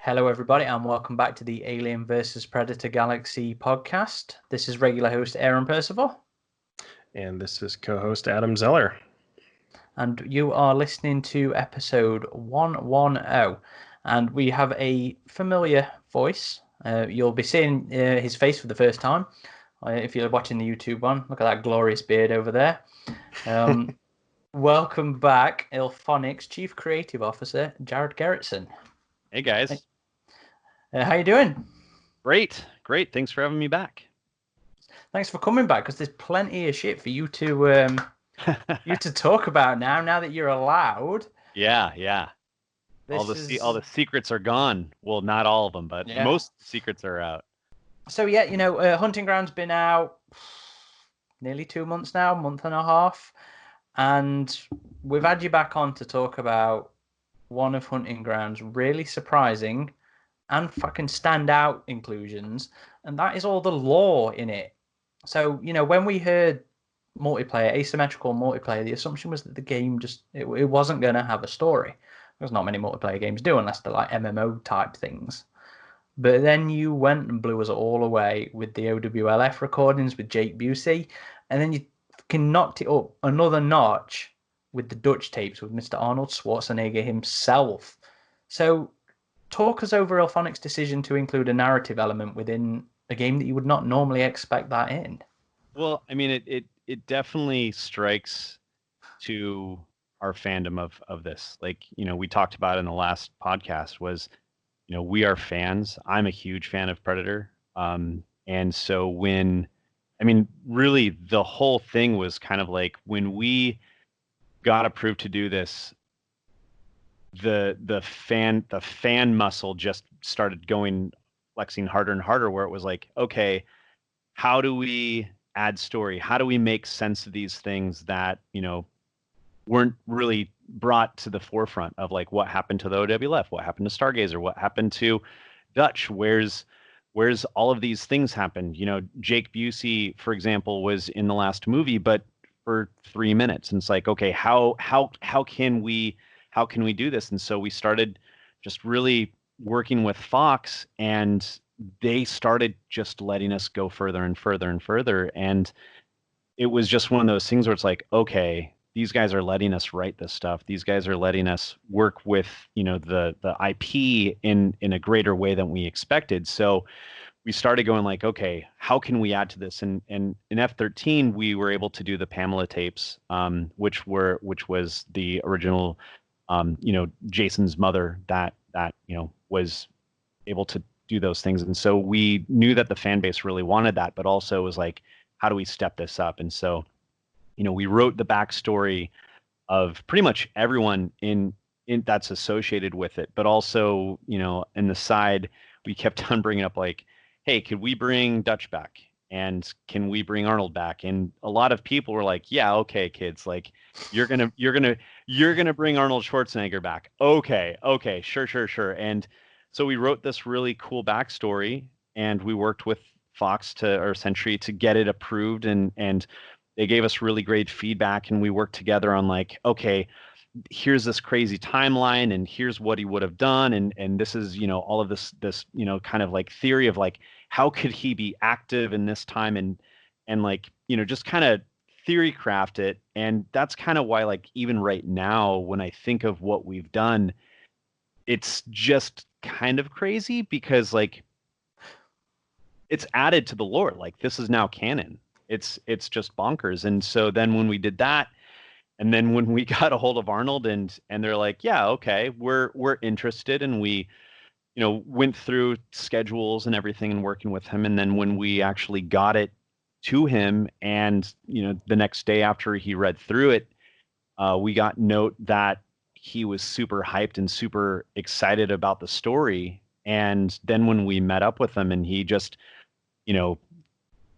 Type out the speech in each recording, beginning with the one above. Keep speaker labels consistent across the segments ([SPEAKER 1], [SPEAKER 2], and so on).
[SPEAKER 1] Hello, everybody, and welcome back to the Alien vs. Predator Galaxy podcast. This is regular host Aaron Percival.
[SPEAKER 2] And this is co-host Adam Zeller.
[SPEAKER 1] And you are listening to episode 110. And we have a familiar voice. You'll be seeing his face for the first time if you're watching the YouTube one. Look at that glorious beard over there. Welcome back, Illfonic's Chief Creative Officer, Jared Gerritzen.
[SPEAKER 3] Hey, guys.
[SPEAKER 1] Hey. How you doing?
[SPEAKER 3] Great. Thanks for having me back.
[SPEAKER 1] Thanks for coming back, because there's plenty of shit for you to talk about now that you're allowed.
[SPEAKER 3] Yeah. All the secrets are gone. Well, not all of them, but most secrets are out.
[SPEAKER 1] So Hunting Ground's been out nearly 2 months now, month and a half, and we've had you back on to talk about one of Hunting Ground's really surprising and fucking standout inclusions, and that is all the lore in it. So, when we heard multiplayer, asymmetrical multiplayer, the assumption was that the game it wasn't going to have a story. There's not many multiplayer games do unless they're like MMO type things. But then you went and blew us all away with the OWLF recordings with Jake Busey, and then you fucking knocked it up another notch with the Dutch tapes with Mr. Arnold Schwarzenegger himself. So talk us over Illfonic's decision to include a narrative element within a game that you would not normally expect that in.
[SPEAKER 3] Well, I mean, it definitely strikes to our fandom of this. Like, we talked about in the last podcast was, we are fans. I'm a huge fan of Predator. And so really the whole thing was kind of like when we got approved to do this, the fan muscle just started flexing harder and harder, where it was like, okay, how do we add story? How do we make sense of these things that, weren't really brought to the forefront of, like, what happened to the OWLF, what happened to Stargazer, what happened to Dutch, where's all of these things happened? Jake Busey, for example, was in the last movie, but for 3 minutes. And it's like, okay, how can we do this? And so we started just really working with Fox, and they started just letting us go further and further and further. And it was just one of those things where it's like, okay, these guys are letting us write this stuff. These guys are letting us work with, the IP in a greater way than we expected. So we started going like, okay, how can we add to this? And in F-13, we were able to do the Pamela tapes, which was the original, Jason's mother that was able to do those things. And so we knew that the fan base really wanted that, but also was like, how do we step this up? And so, we wrote the backstory of pretty much everyone in that's associated with it, but also, in the side, we kept on bringing up like, hey, could we bring Dutch back? And can we bring Arnold back? And a lot of people were like, yeah, okay, kids, like you're gonna bring Arnold Schwarzenegger back. Okay, sure. And so we wrote this really cool backstory, and we worked with Fox or Century to get it approved, and they gave us really great feedback, and we worked together on like, okay, here's this crazy timeline, and here's what he would have done, and this is, all of this kind of like theory of like, how could he be active in this time, and like, just kind of theory craft it. And that's kind of why, like, even right now, when I think of what we've done, it's just kind of crazy, because like it's added to the lore. Like, this is now canon. It's just bonkers. And so then when we did that, and then when we got a hold of Arnold, and they're like, yeah, okay, we're interested, and we went through schedules and everything and working with him. And then when we actually got it to him, and the next day after he read through it, we got note that he was super hyped and super excited about the story. And then when we met up with him, and he just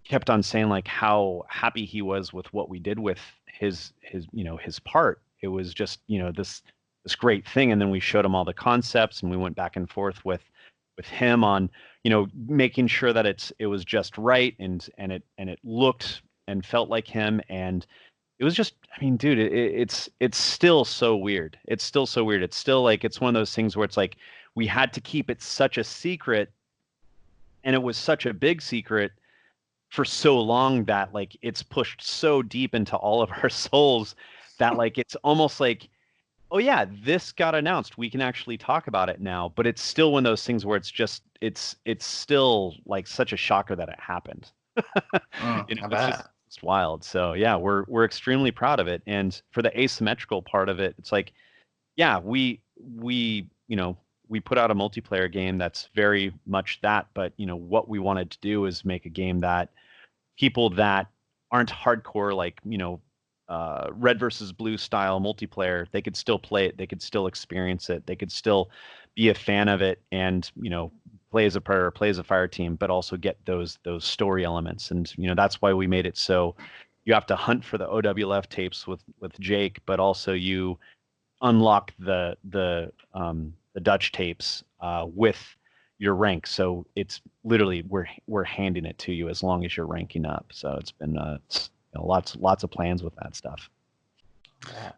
[SPEAKER 3] kept on saying like how happy he was with what we did with his part. It was just this great thing. And then we showed him all the concepts, and we went back and forth with him on making sure that it was just right, and it looked and felt like him. And it was just, I mean, dude, it's still so weird. It's still so weird. It's still like, it's one of those things where it's like, we had to keep it such a secret, and it was such a big secret for so long that like it's pushed so deep into all of our souls that like it's almost like, oh yeah, this got announced, we can actually talk about it now. But it's still one of those things where it's still like such a shocker that it happened.
[SPEAKER 1] I
[SPEAKER 3] It's
[SPEAKER 1] bet.
[SPEAKER 3] just wild. So yeah, we're extremely proud of it. And for the asymmetrical part of it, it's like, yeah, we we put out a multiplayer game that's very much that, but what we wanted to do is make a game that people that aren't hardcore, like red versus blue style multiplayer, they could still play it, they could still experience it, they could still be a fan of it, and play as a predator, play as a fire team, but also get those story elements. And that's why we made it so you have to hunt for the OWLF tapes with Jake, but also you unlock the Dutch tapes with your rank. So it's literally we're handing it to you as long as you're ranking up. So it's been lots of plans with that stuff.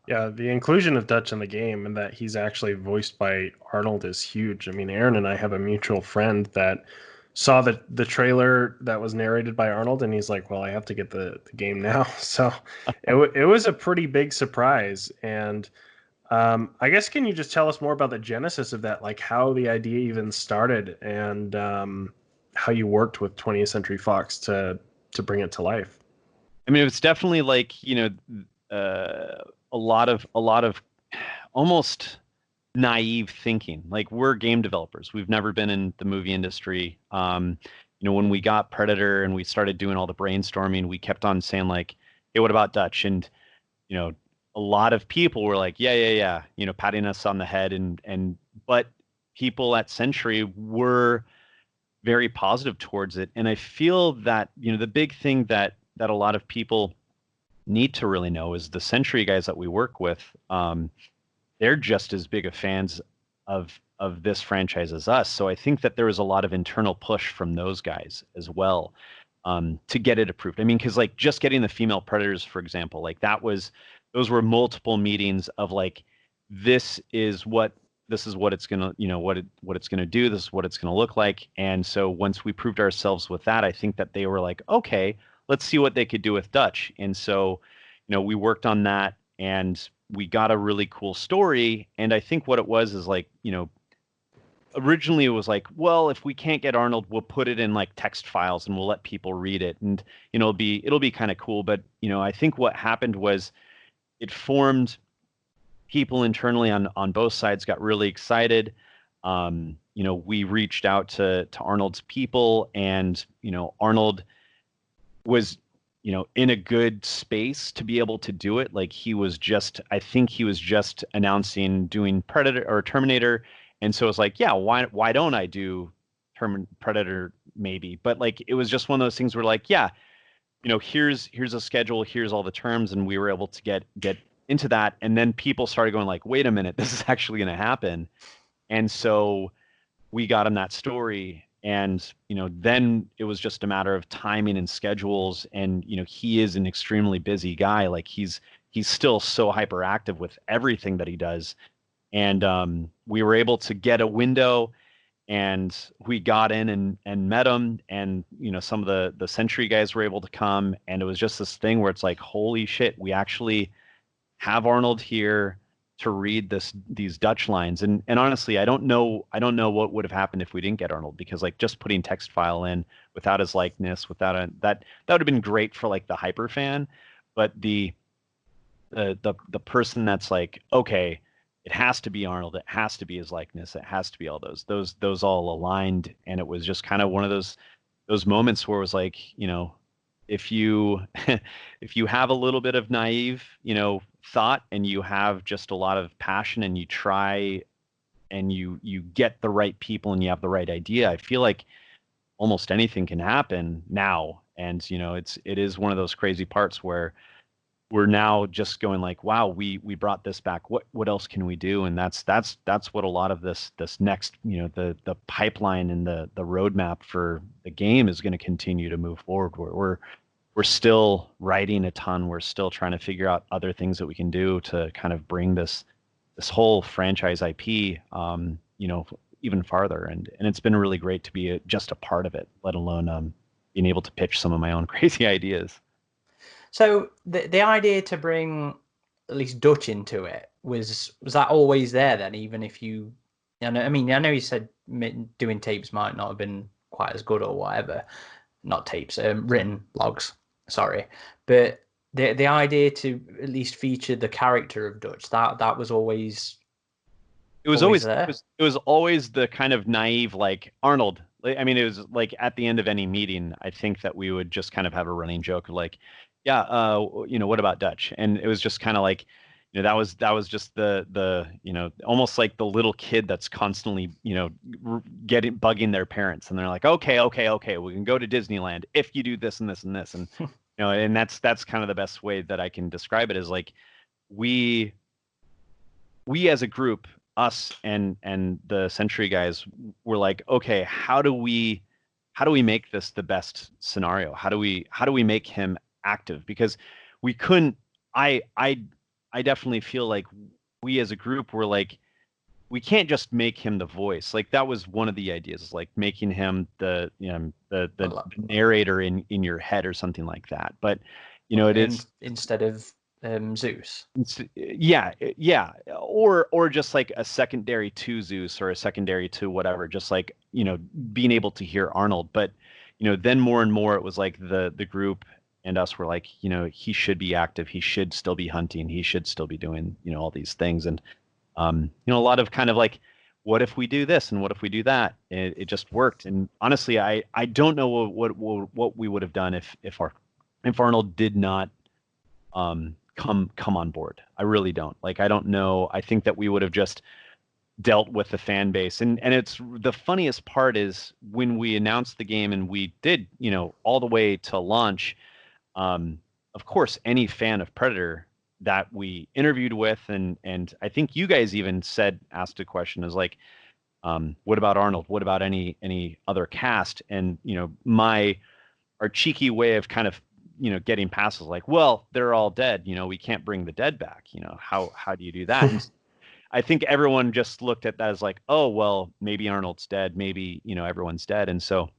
[SPEAKER 2] Yeah, the inclusion of Dutch in the game and that he's actually voiced by Arnold is huge. I mean, Aaron and I have a mutual friend that saw the trailer that was narrated by Arnold, and he's like, well, I have to get the game now. So it was a pretty big surprise. And I guess, can you just tell us more about the genesis of that, like how the idea even started, and how you worked with 20th Century Fox to bring it to life?
[SPEAKER 3] I mean, it's definitely like, a lot of almost naive thinking. Like, we're game developers. We've never been in the movie industry. When we got Predator and we started doing all the brainstorming, we kept on saying like, hey, what about Dutch? And, a lot of people were like, yeah, patting us on the head, but people at Century were very positive towards it. And I feel that, the big thing that a lot of people need to really know is the Century guys that we work with, they're just as big of fans of this franchise as us. So I think that there was a lot of internal push from those guys as well, to get it approved. I mean, because like just getting the female Predators, for example, like those were multiple meetings of like, this is what it's gonna, what it's gonna do. This is what it's gonna look like. And so once we proved ourselves with that, I think that they were like, okay, let's see what they could do with Dutch. And so, we worked on that, and we got a really cool story. And I think what it was is like, originally it was like, well, if we can't get Arnold, we'll put it in like text files and we'll let people read it. And, it'll be kind of cool. But, I think what happened was it formed people internally on both sides got really excited. We reached out to Arnold's people, and, Arnold was, in a good space to be able to do it. Like, I think he was just announcing doing Predator or Terminator. And so it's like, yeah, why don't I do Predator maybe? But like, it was just one of those things where like, yeah, here's a schedule, here's all the terms. And we were able to get into that. And then people started going like, wait a minute, this is actually going to happen. And so we got him that story. And, then it was just a matter of timing and schedules. And, he is an extremely busy guy. Like, he's still so hyperactive with everything that he does. And we were able to get a window, and we got in and met him. And, some of the Century guys were able to come. And it was just this thing where it's like, holy shit, we actually have Arnold here to read these Dutch lines. And honestly, I don't know what would have happened if we didn't get Arnold, because like just putting text file in without his likeness, without that would have been great for like the hyper fan. But the person that's like, okay, it has to be Arnold, it has to be his likeness, it has to be all those all aligned. And it was just kind of one of those moments where it was like, if you have a little bit of naive, thought, and you have just a lot of passion, and you try, and you get the right people, and you have the right idea, I feel like almost anything can happen now. And it is one of those crazy parts where we're now just going like, wow, we brought this back. What else can we do? And that's what a lot of this next, the pipeline and the roadmap for the game is going to continue to move forward. We're still writing a ton. We're still trying to figure out other things that we can do to kind of bring this whole franchise IP, even farther. And it's been really great to be just a part of it, let alone being able to pitch some of my own crazy ideas.
[SPEAKER 1] So the idea to bring at least Dutch into it was that always there then, even if you know, I mean, I know you said doing tapes might not have been quite as good or whatever, not tapes, written logs, sorry, but the idea to at least feature the character of Dutch, that was always there.
[SPEAKER 3] It was always the kind of naive, like, Arnold. I mean, it was like at the end of any meeting, I think that we would just kind of have a running joke of like, yeah, you know, what about Dutch? And it was just kind of like, you know, that was just the you know, almost like the little kid that's constantly, you know, bugging their parents, and they're like, okay, we can go to Disneyland if you do this and this and this, and you know, and that's kind of the best way that I can describe it, is like we as a group, us and the Century guys, were like, okay, how do we make this the best scenario? How do we make him active? Because we couldn't. I definitely feel like we as a group were like, we can't just make him the voice. Like, that was one of the ideas, is like making him the, you know, the narrator in your head or something like that. But you know, it is
[SPEAKER 1] instead of Zeus.
[SPEAKER 3] Yeah, or just like a secondary to Zeus, or a secondary to whatever, just like, you know, being able to hear Arnold. But you know, then more and more it was like the group and us were like, you know, he should be active, he should still be hunting, he should still be doing, you know, all these things. And you know, a lot of kind of like, what if we do this and what if we do that? It just worked. And honestly, I don't know what we would have done if Arnold did not come on board. I really don't. Like, I don't know. I think that we would have just dealt with the fan base. And it's the funniest part is when we announced the game and we did, you know, all the way to launch, of course, any fan of Predator that we interviewed with, and I think you guys even asked a question, is like, what about Arnold? What about any other cast? And, you know, our cheeky way of kind of, you know, getting past is like, well, they're all dead. You know, we can't bring the dead back. You know, how do you do that? And I think everyone just looked at that as like, oh, well, maybe Arnold's dead. Maybe, you know, everyone's dead. And so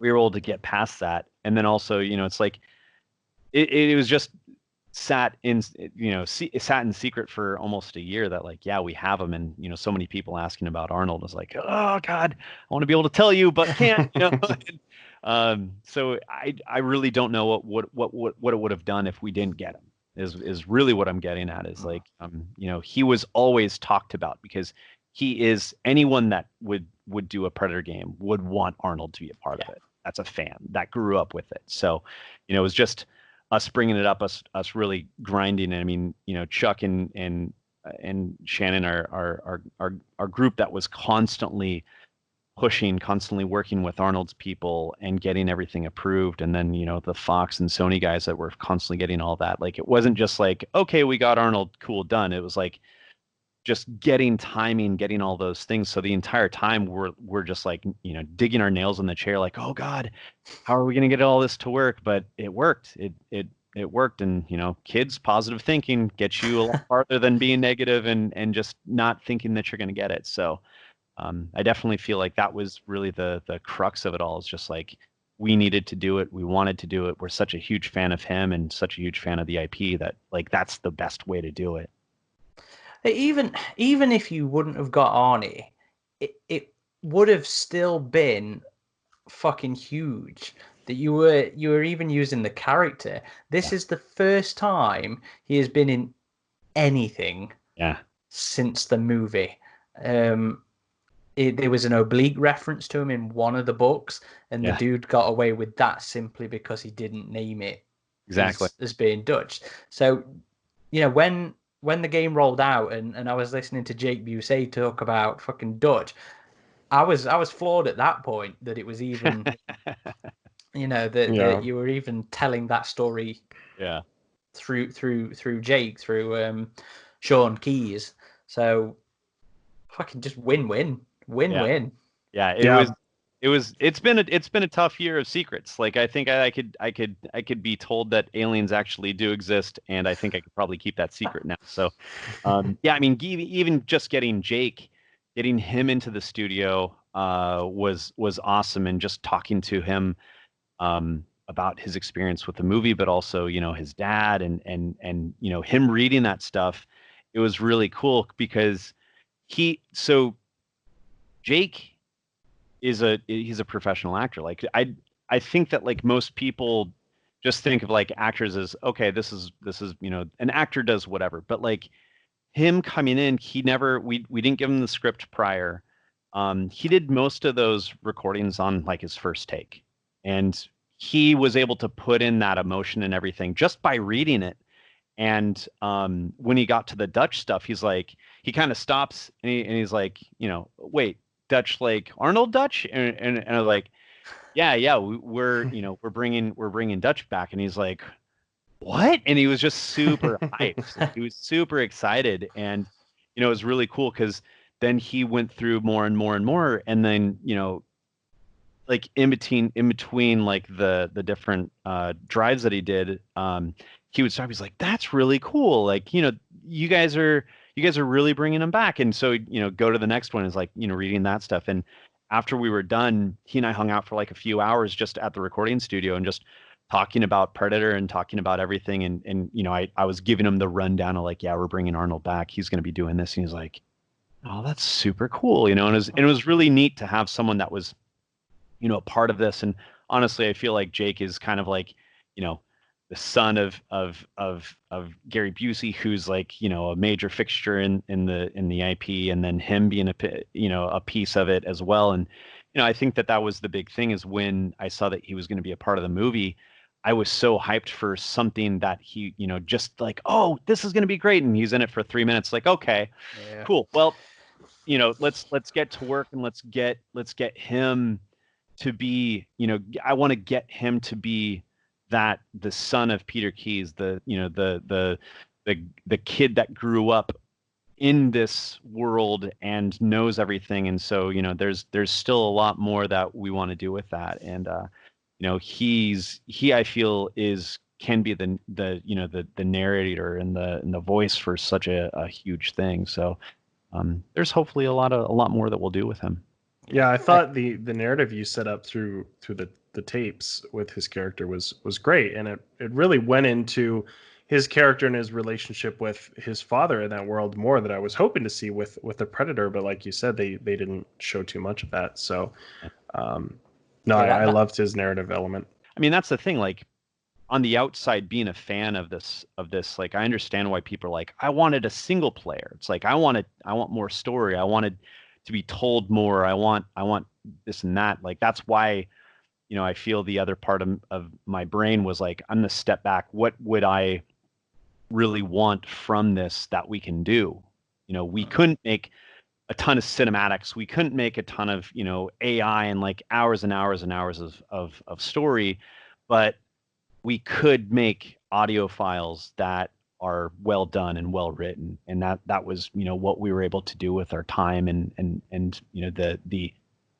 [SPEAKER 3] we were able to get past that. And then also, you know, it's like, it was just sat in secret for almost a year, that like, yeah, we have him. And, you know, so many people asking about Arnold is like, oh God, I want to be able to tell you, but can't, you know? So I really don't know what it would have done if we didn't get him, is really what I'm getting at, is like, you know, he was always talked about because he is, anyone that would do a Predator game would want Arnold to be a part of it. That's a fan that grew up with it. So, you know, it was just us bringing it up, us really grinding. And I mean, you know, Chuck and Shannon, our group that was constantly pushing, constantly working with Arnold's people and getting everything approved. And then, you know, the Fox and Sony guys that were constantly getting all that. Like, it wasn't just like, okay, we got Arnold, cool, done. It was like just getting timing, getting all those things. So the entire time we're just like, you know, digging our nails in the chair, like, oh God, how are we going to get all this to work? But it worked. It worked. And, you know, kids, positive thinking gets you a lot farther than being negative and just not thinking that you're going to get it. So I definitely feel like that was really the crux of it all, is just like, we needed to do it. We wanted to do it. We're such a huge fan of him and such a huge fan of the IP that, like, that's the best way to do it.
[SPEAKER 1] Even if you wouldn't have got Arnie, it would have still been fucking huge that you were even using the character. This is the first time he has been in anything since the movie. There was an oblique reference to him in one of the books, and the dude got away with that simply because he didn't name it
[SPEAKER 3] exactly
[SPEAKER 1] as being Dutch. So, you know, when the game rolled out and I was listening to Jake Busey talk about fucking Dutch, I was floored at that point that it was even, you know, that you were even telling that story through Jake, through Sean Keys. So fucking just win-win.
[SPEAKER 3] Yeah, it's been a tough year of secrets. Like, I think I could be told that aliens actually do exist, and I think I could probably keep that secret now. So yeah, I mean, even just getting Jake getting him into the studio was awesome, and just talking to him about his experience with the movie, but also, his dad and him reading that stuff. It was really cool because so Jake he's a professional actor. Like I think that like most people just think of like actors as, okay, this is an actor does whatever. But like him coming in, we didn't give him the script prior. He did most of those recordings on like his first take, and he was able to put in that emotion and everything just by reading it. And when he got to the Dutch stuff, he kind of stops and he's like, wait, Dutch like Arnold Dutch? And I was like, yeah, we're bringing Dutch back. And he's like, what? And he was just super hyped. He was super excited. And, it was really cool because then he went through more and more and more. And then, like in between like the different drives that he did, he would stop. He's like, that's really cool. Like, you guys are really bringing him back. And so, go to the next one is like, reading that stuff. And after we were done, he and I hung out for like a few hours just at the recording studio and just talking about Predator and talking about everything. And I was giving him the rundown of like, yeah, we're bringing Arnold back. He's going to be doing this. And he's like, oh, that's super cool. And it was really neat to have someone that was, a part of this. And honestly, I feel like Jake is kind of like, the son of Gary Busey, who's like, a major fixture in the IP, and then him being a piece of it as well. And, I think that was the big thing, is when I saw that he was going to be a part of the movie, I was so hyped for something that he, just like, oh, this is going to be great. And he's in it for 3 minutes. Like, okay, cool. Well, let's get to work, and let's get him to be, I want to get him to be that the son of Peter Keyes, the kid that grew up in this world and knows everything. And so, there's still a lot more that we want to do with that. And, I feel can be the narrator and the voice for such a huge thing. So, there's hopefully a lot more that we'll do with him.
[SPEAKER 2] Yeah, I thought the narrative you set up through the tapes with his character was great, and it really went into his character and his relationship with his father in that world more that I was hoping to see with the Predator. But like you said, they didn't show too much of that. So, I loved his narrative element.
[SPEAKER 3] I mean, that's the thing. Like on the outside, being a fan of this, like I understand why people are like, I wanted a single player. It's like I want more story. I wanted to be told more. I want this and that. Like that's why, I feel the other part of my brain was like, I'm gonna step back. What would I really want from this that we can do? We couldn't make a ton of cinematics. We couldn't make a ton of, AI and like hours and hours and hours of story, but we could make audio files that are well done and well written. And that was, what we were able to do with our time and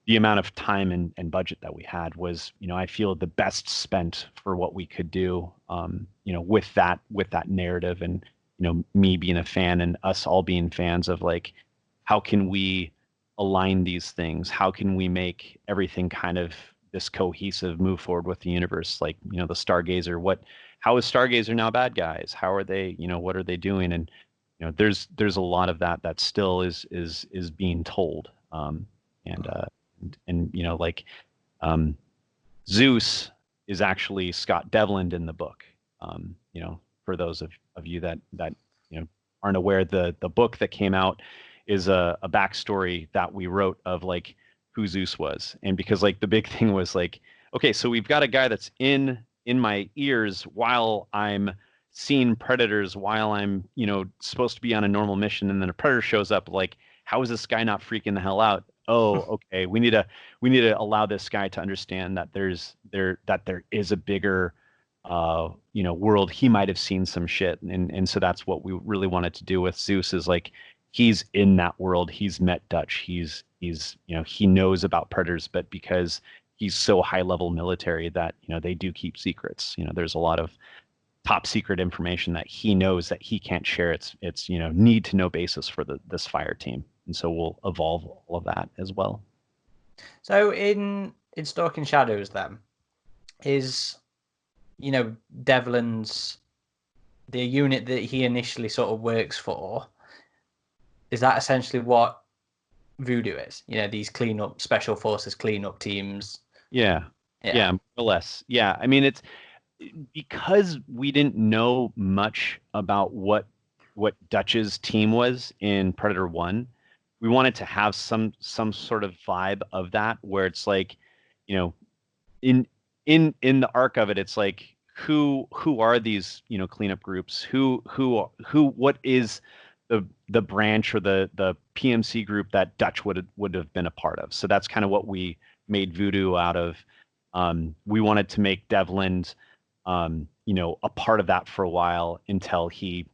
[SPEAKER 3] the amount of time and budget that we had was, I feel the best spent for what we could do, with that narrative, and, me being a fan and us all being fans of like, how can we align these things? How can we make everything kind of this cohesive move forward with the universe? Like, the Stargazer, how is Stargazer now bad guys? How are they, what are they doing? And, there's a lot of that still is being told. Zeus is actually Scott Devlin in the book. For those of you that aren't aware, the book that came out is a backstory that we wrote of like who Zeus was. And because like the big thing was like, okay, so we've got a guy that's in my ears while I'm seeing predators, while I'm, supposed to be on a normal mission, and then a predator shows up. Like, how is this guy not freaking the hell out? Oh, okay. We need to allow this guy to understand that there is a bigger world. He might have seen some shit. And so that's what we really wanted to do with Zeus, is like, he's in that world. He's met Dutch. He's he knows about predators, but because he's so high level military that, they do keep secrets. There's a lot of top secret information that he knows that he can't share. It's need to know basis for this fire team. so we'll evolve all of that as well.
[SPEAKER 1] So in Stalking Shadows, then, is, Devlin's, the unit that he initially sort of works for, is that essentially what Voodoo is? These special forces cleanup teams.
[SPEAKER 3] Yeah, more or less. Yeah, I mean, it's because we didn't know much about what Dutch's team was in Predator 1. We wanted to have some sort of vibe of that, where it's like, in the arc of it, it's like, who are these cleanup groups? What is the branch or the PMC group that Dutch would have been a part of? So that's kind of what we made Voodoo out of. We wanted to make Devlin, a part of that for a while, until he,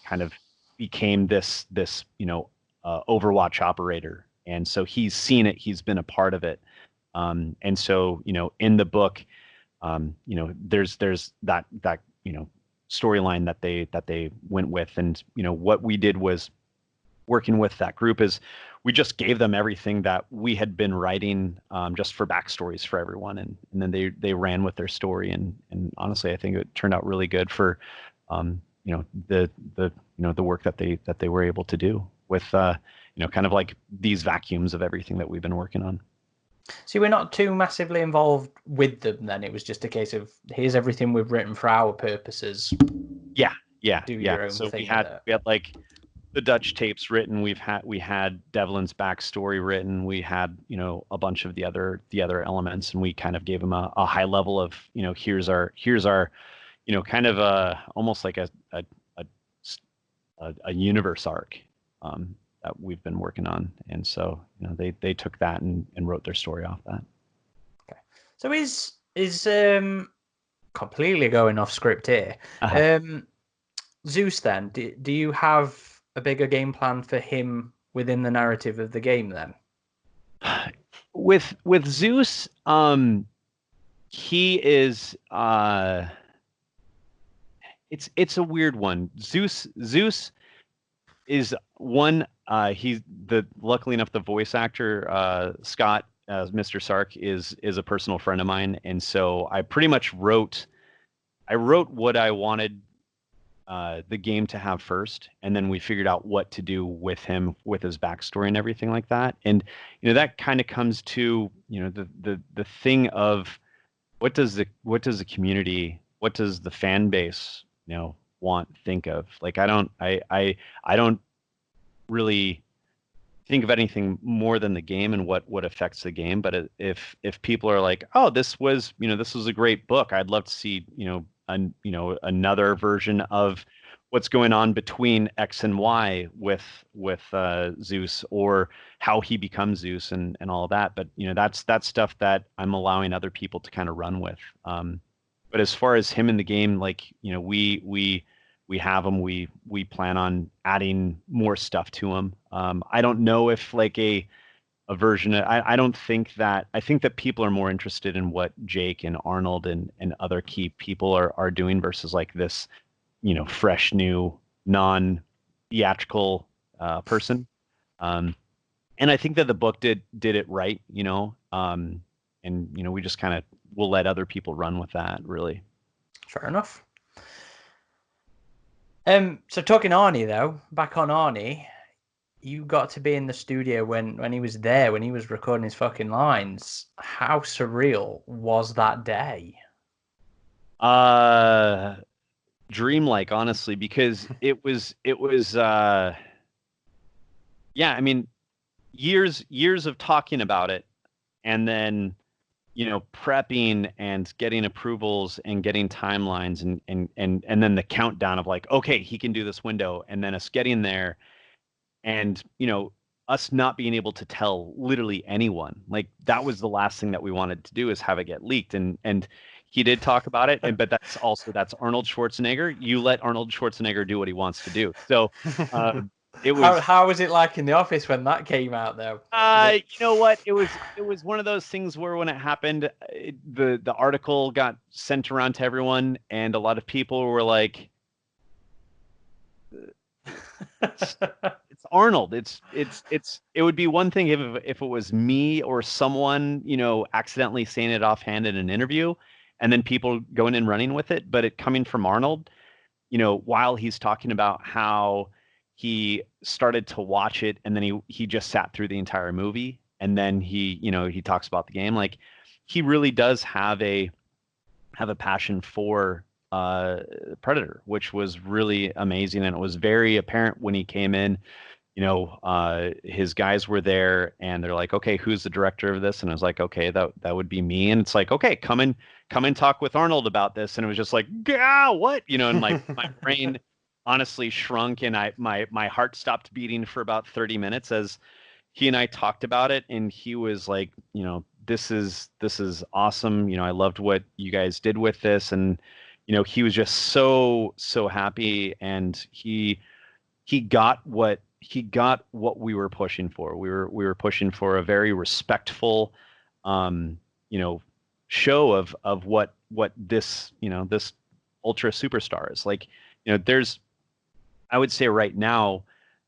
[SPEAKER 3] kind of became this Overwatch operator. And so he's seen it, he's been a part of it. And so, in the book, there's that storyline that they went with. And, what we did was, working with that group, is we just gave them everything that we had been writing, just for backstories for everyone. And then they ran with their story. And honestly, I think it turned out really good for, the work that they were able to do with, kind of like these vacuums of everything that we've been working on.
[SPEAKER 1] So we're not too massively involved with them then. It was just a case of, here's everything we've written for our purposes.
[SPEAKER 3] Yeah.
[SPEAKER 1] Do your own
[SPEAKER 3] So
[SPEAKER 1] thing.
[SPEAKER 3] we had like the Dutch tapes written. We had Devlin's backstory written. We had, a bunch of the other elements, and we kind of gave him a high level of, here's our, kind of almost like a universe arc, that we've been working on. And so, they took that and wrote their story off that.
[SPEAKER 1] Okay. So is completely going off script here. Zeus, then, do you have a bigger game plan for him within the narrative of the game then?
[SPEAKER 3] With Zeus, he is, it's a weird one. Zeus is one, he's luckily enough, the voice actor, Scott, as Mr. Sark, is a personal friend of mine. And so I pretty much wrote what I wanted the game to have first, and then we figured out what to do with him, with his backstory and everything like that. And that kind of comes to the thing of, what does the community, what does the fan base think of? Like, I don't really think of anything more than the game and what affects the game. But if people are like, oh, this was a great book, I'd love to see another version of what's going on between X and Y with Zeus, or how he becomes Zeus and all of that. But that's stuff that I'm allowing other people to kind of run with. But as far as him in the game, like, we have him. We plan on adding more stuff to him. I don't know if like a version. I don't think that. I think that people are more interested in what Jake and Arnold and other key people are doing, versus like this, fresh, new, non-theatrical person. And I think that the book did it right, and we just kind of will let other people run with that, really.
[SPEAKER 1] Fair enough. So talking Arnie, though, back on Arnie, you got to be in the studio when he was there, when he was recording his fucking lines. How surreal was that day?
[SPEAKER 3] Dreamlike, honestly, because it was yeah, I mean, years of talking about it, and then prepping and getting approvals and getting timelines, and then the countdown of like, okay, he can do this window, and then us getting there, and us not being able to tell literally anyone. Like, that was the last thing that we wanted to do, is have it get leaked. And he did talk about it, but that's Arnold Schwarzenegger. You let Arnold Schwarzenegger do what he wants to do. So it was.
[SPEAKER 1] How was it like in the office when that came out, though?
[SPEAKER 3] You know what? It was one of those things where, when it happened, the article got sent around to everyone, and a lot of people were like, it's Arnold. It would be one thing if it was me or someone, accidentally saying it offhand in an interview, and then people going and running with it. But it coming from Arnold, while he's talking about how he started to watch it and then he just sat through the entire movie, and then he talks about the game. Like, he really does have a passion for Predator, which was really amazing, and it was very apparent when he came in. His guys were there, and they're like, "Okay, who's the director of this?" And I was like, "Okay, that would be me." And it's like, "Okay, come and talk with Arnold about this." And it was just like, "Gah, what?" And my brain honestly shrunk, and my heart stopped beating for about 30 minutes as he and I talked about it, and he was like, this is awesome. I loved what you guys did with this, and he was just so happy, and he got what we were pushing for. We were pushing for a very respectful, show of what this this ultra superstar is like. There's, I would say right now,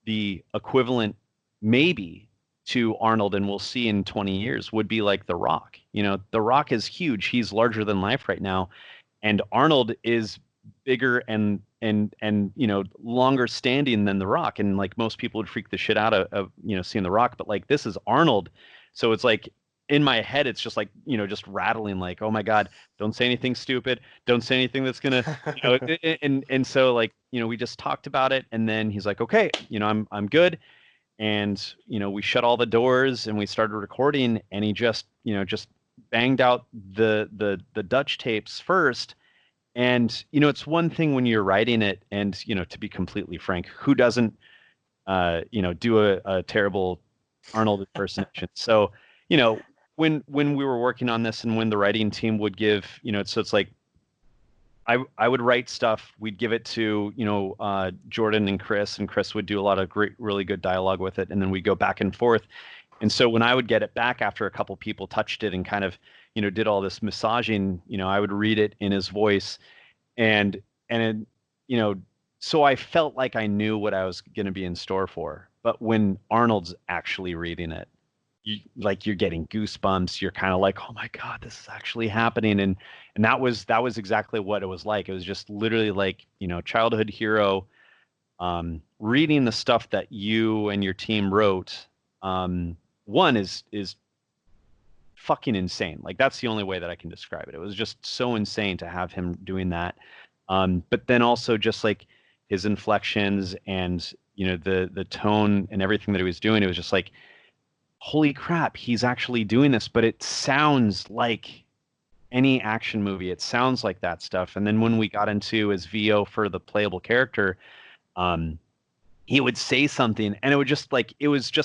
[SPEAKER 3] the equivalent maybe to Arnold, and we'll see in 20 years, would be like The Rock. The Rock is huge. He's larger than life right now. And Arnold is bigger and longer standing than The Rock. And like, most people would freak the shit out of seeing The Rock, but like, this is Arnold. So it's like, in my head, it's just like, just rattling, like, oh my God, don't say anything stupid. Don't say anything that's gonna, and so like, we just talked about it, and then he's like, okay, I'm good. And, we shut all the doors and we started recording, and he just banged out the Dutch tapes first. And, it's one thing when you're writing it, and, to be completely frank, who doesn't, do a terrible Arnold impersonation? So, when we were working on this, and when the writing team would give, so it's like, I would write stuff, we'd give it to, Jordan and Chris would do a lot of great, really good dialogue with it. And then we go back and forth. And so when I would get it back after a couple people touched it and kind of, did all this massaging, I would read it in his voice, and so I felt like I knew what I was going to be in store for. But when Arnold's actually reading it, you're getting goosebumps. You're kind of like, oh my God, this is actually happening. And that was exactly what it was like. It was just literally like, childhood hero, reading the stuff that you and your team wrote. One is fucking insane. Like, that's the only way that I can describe it. It was just so insane to have him doing that. But then also just like his inflections and, the tone and everything that he was doing, it was just like, holy crap, he's actually doing this, but it sounds like any action movie. It sounds like that stuff. And then when we got into his VO for the playable character, he would say something, and it was just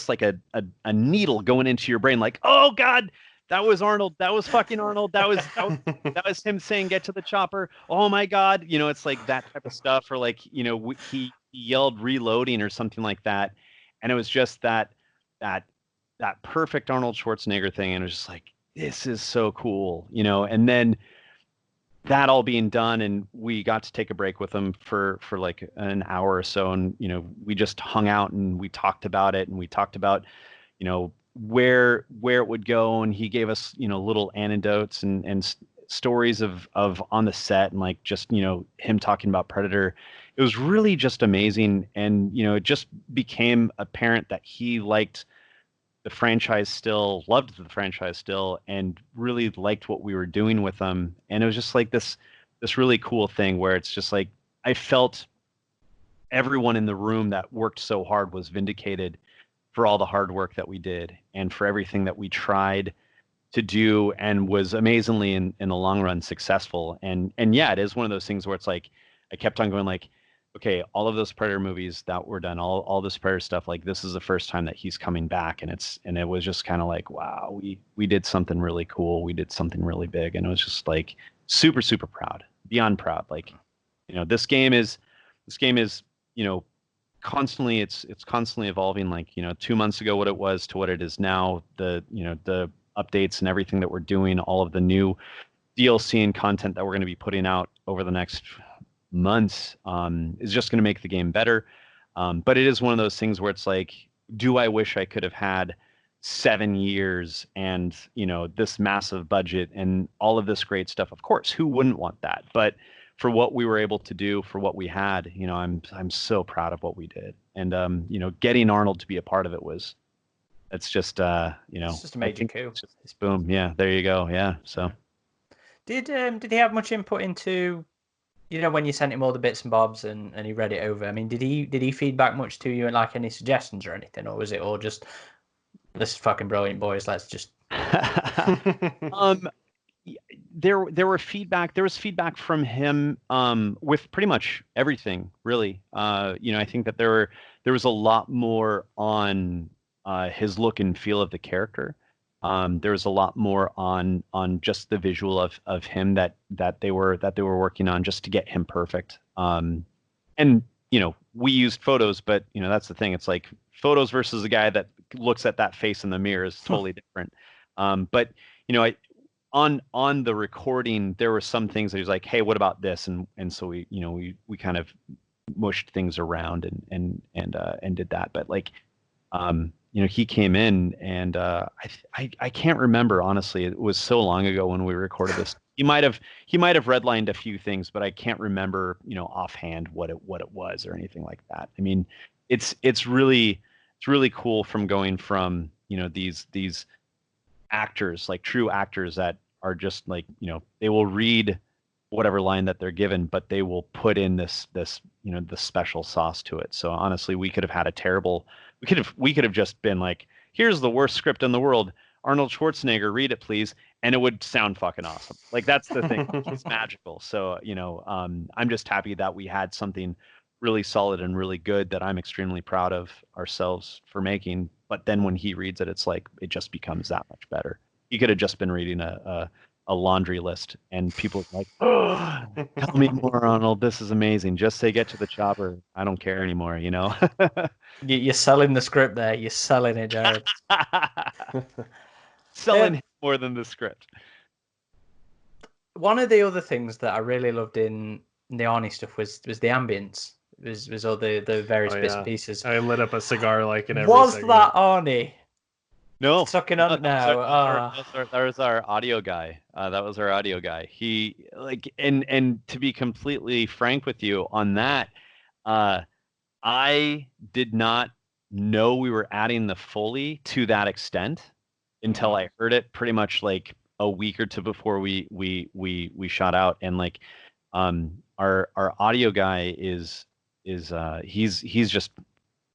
[SPEAKER 3] like a needle going into your brain, like, oh God, that was Arnold. That was fucking Arnold. That was him saying, get to the chopper. Oh my God. It's like that type of stuff. Or like, he yelled reloading or something like that. And it was just that perfect Arnold Schwarzenegger thing. And it was just like, this is so cool, and then that all being done, and we got to take a break with him for like an hour or so. And, we just hung out and we talked about it, and we talked about, where it would go. And he gave us, little anecdotes and stories of on the set, and like, just, him talking about Predator. It was really just amazing. And, it just became apparent that he liked the franchise still, loved the franchise still, and really liked what we were doing with them. And it was just like this really cool thing where it's just like, I felt everyone in the room that worked so hard was vindicated for all the hard work that we did, and for everything that we tried to do, and was amazingly in the long run successful. And yeah, it is one of those things where it's like, I kept on going like, okay, all of those Predator movies that were done, all this Predator stuff, like, this is the first time that he's coming back. And it was just kind of like, wow, we did something really cool. We did something really big. And it was just like super, super proud, beyond proud. Like, this game is, constantly, it's constantly evolving. Like, 2 months ago, what it was to what it is now, the updates and everything that we're doing, all of the new DLC and content that we're going to be putting out over the next months, is just going to make the game better. But it is one of those things where it's like, do I wish I could have had 7 years and, you know, this massive budget and all of this great stuff? Of course, who wouldn't want that? But for what we were able to do, for what we had, you know, I'm so proud of what we did. And you know, getting Arnold to be a part of it was, it's just you know,
[SPEAKER 1] It's just a major coup.
[SPEAKER 3] It's just, boom, yeah, there you go, yeah. So
[SPEAKER 1] did he have much input into, you know, when you sent him all the bits and bobs and he read it over? I mean, did he feedback much to you and like any suggestions or anything, or was it all just, this is fucking brilliant, boys, let's just
[SPEAKER 3] there was feedback from him with pretty much everything, really. You know, I think that there was a lot more on his look and feel of the character. There was a lot more on just the visual of him that they were working on just to get him perfect. And you know, we used photos, but you know, that's the thing. It's like photos versus a guy that looks at that face in the mirror is totally different. But you know, on the recording, there were some things that he was like, hey, what about this? And so we, you know, we kind of mushed things around and did that. But like, you know, he came in and I can't remember, honestly. It was so long ago when we recorded this. He might have redlined a few things, but I can't remember, you know, offhand what it was or anything like that. I mean, it's really cool from going from, you know, these actors, like true actors that are just like, you know, they will read whatever line that they're given, but they will put in this, you know, the special sauce to it. So honestly, we could have had we could have just been like, here's the worst script in the world, Arnold Schwarzenegger, read it please, and it would sound fucking awesome. Like, that's the thing. It's magical. So, you know, I'm just happy that we had something really solid and really good that I'm extremely proud of ourselves for making. But then when he reads it, it's like, it just becomes that much better. He could have just been reading a laundry list and people are like, oh, tell me more, Arnold, this is amazing, just say get to the chopper, I don't care anymore, you know.
[SPEAKER 1] You're selling the script there. You're selling it, Jared.
[SPEAKER 3] Selling more than the script.
[SPEAKER 1] One of the other things that I really loved in the Arnie stuff was the ambience. Was all the various bits and pieces.
[SPEAKER 2] I lit up a cigar like in every
[SPEAKER 1] Was
[SPEAKER 2] segment.
[SPEAKER 1] that Arnie?
[SPEAKER 3] No.
[SPEAKER 1] Sucking on now.
[SPEAKER 3] That was our audio guy. That was our audio guy. He, like, and to be completely frank with you on that, I did not know we were adding the Foley to that extent until I heard it pretty much like a week or two before we shot out. And like, our audio guy is he's just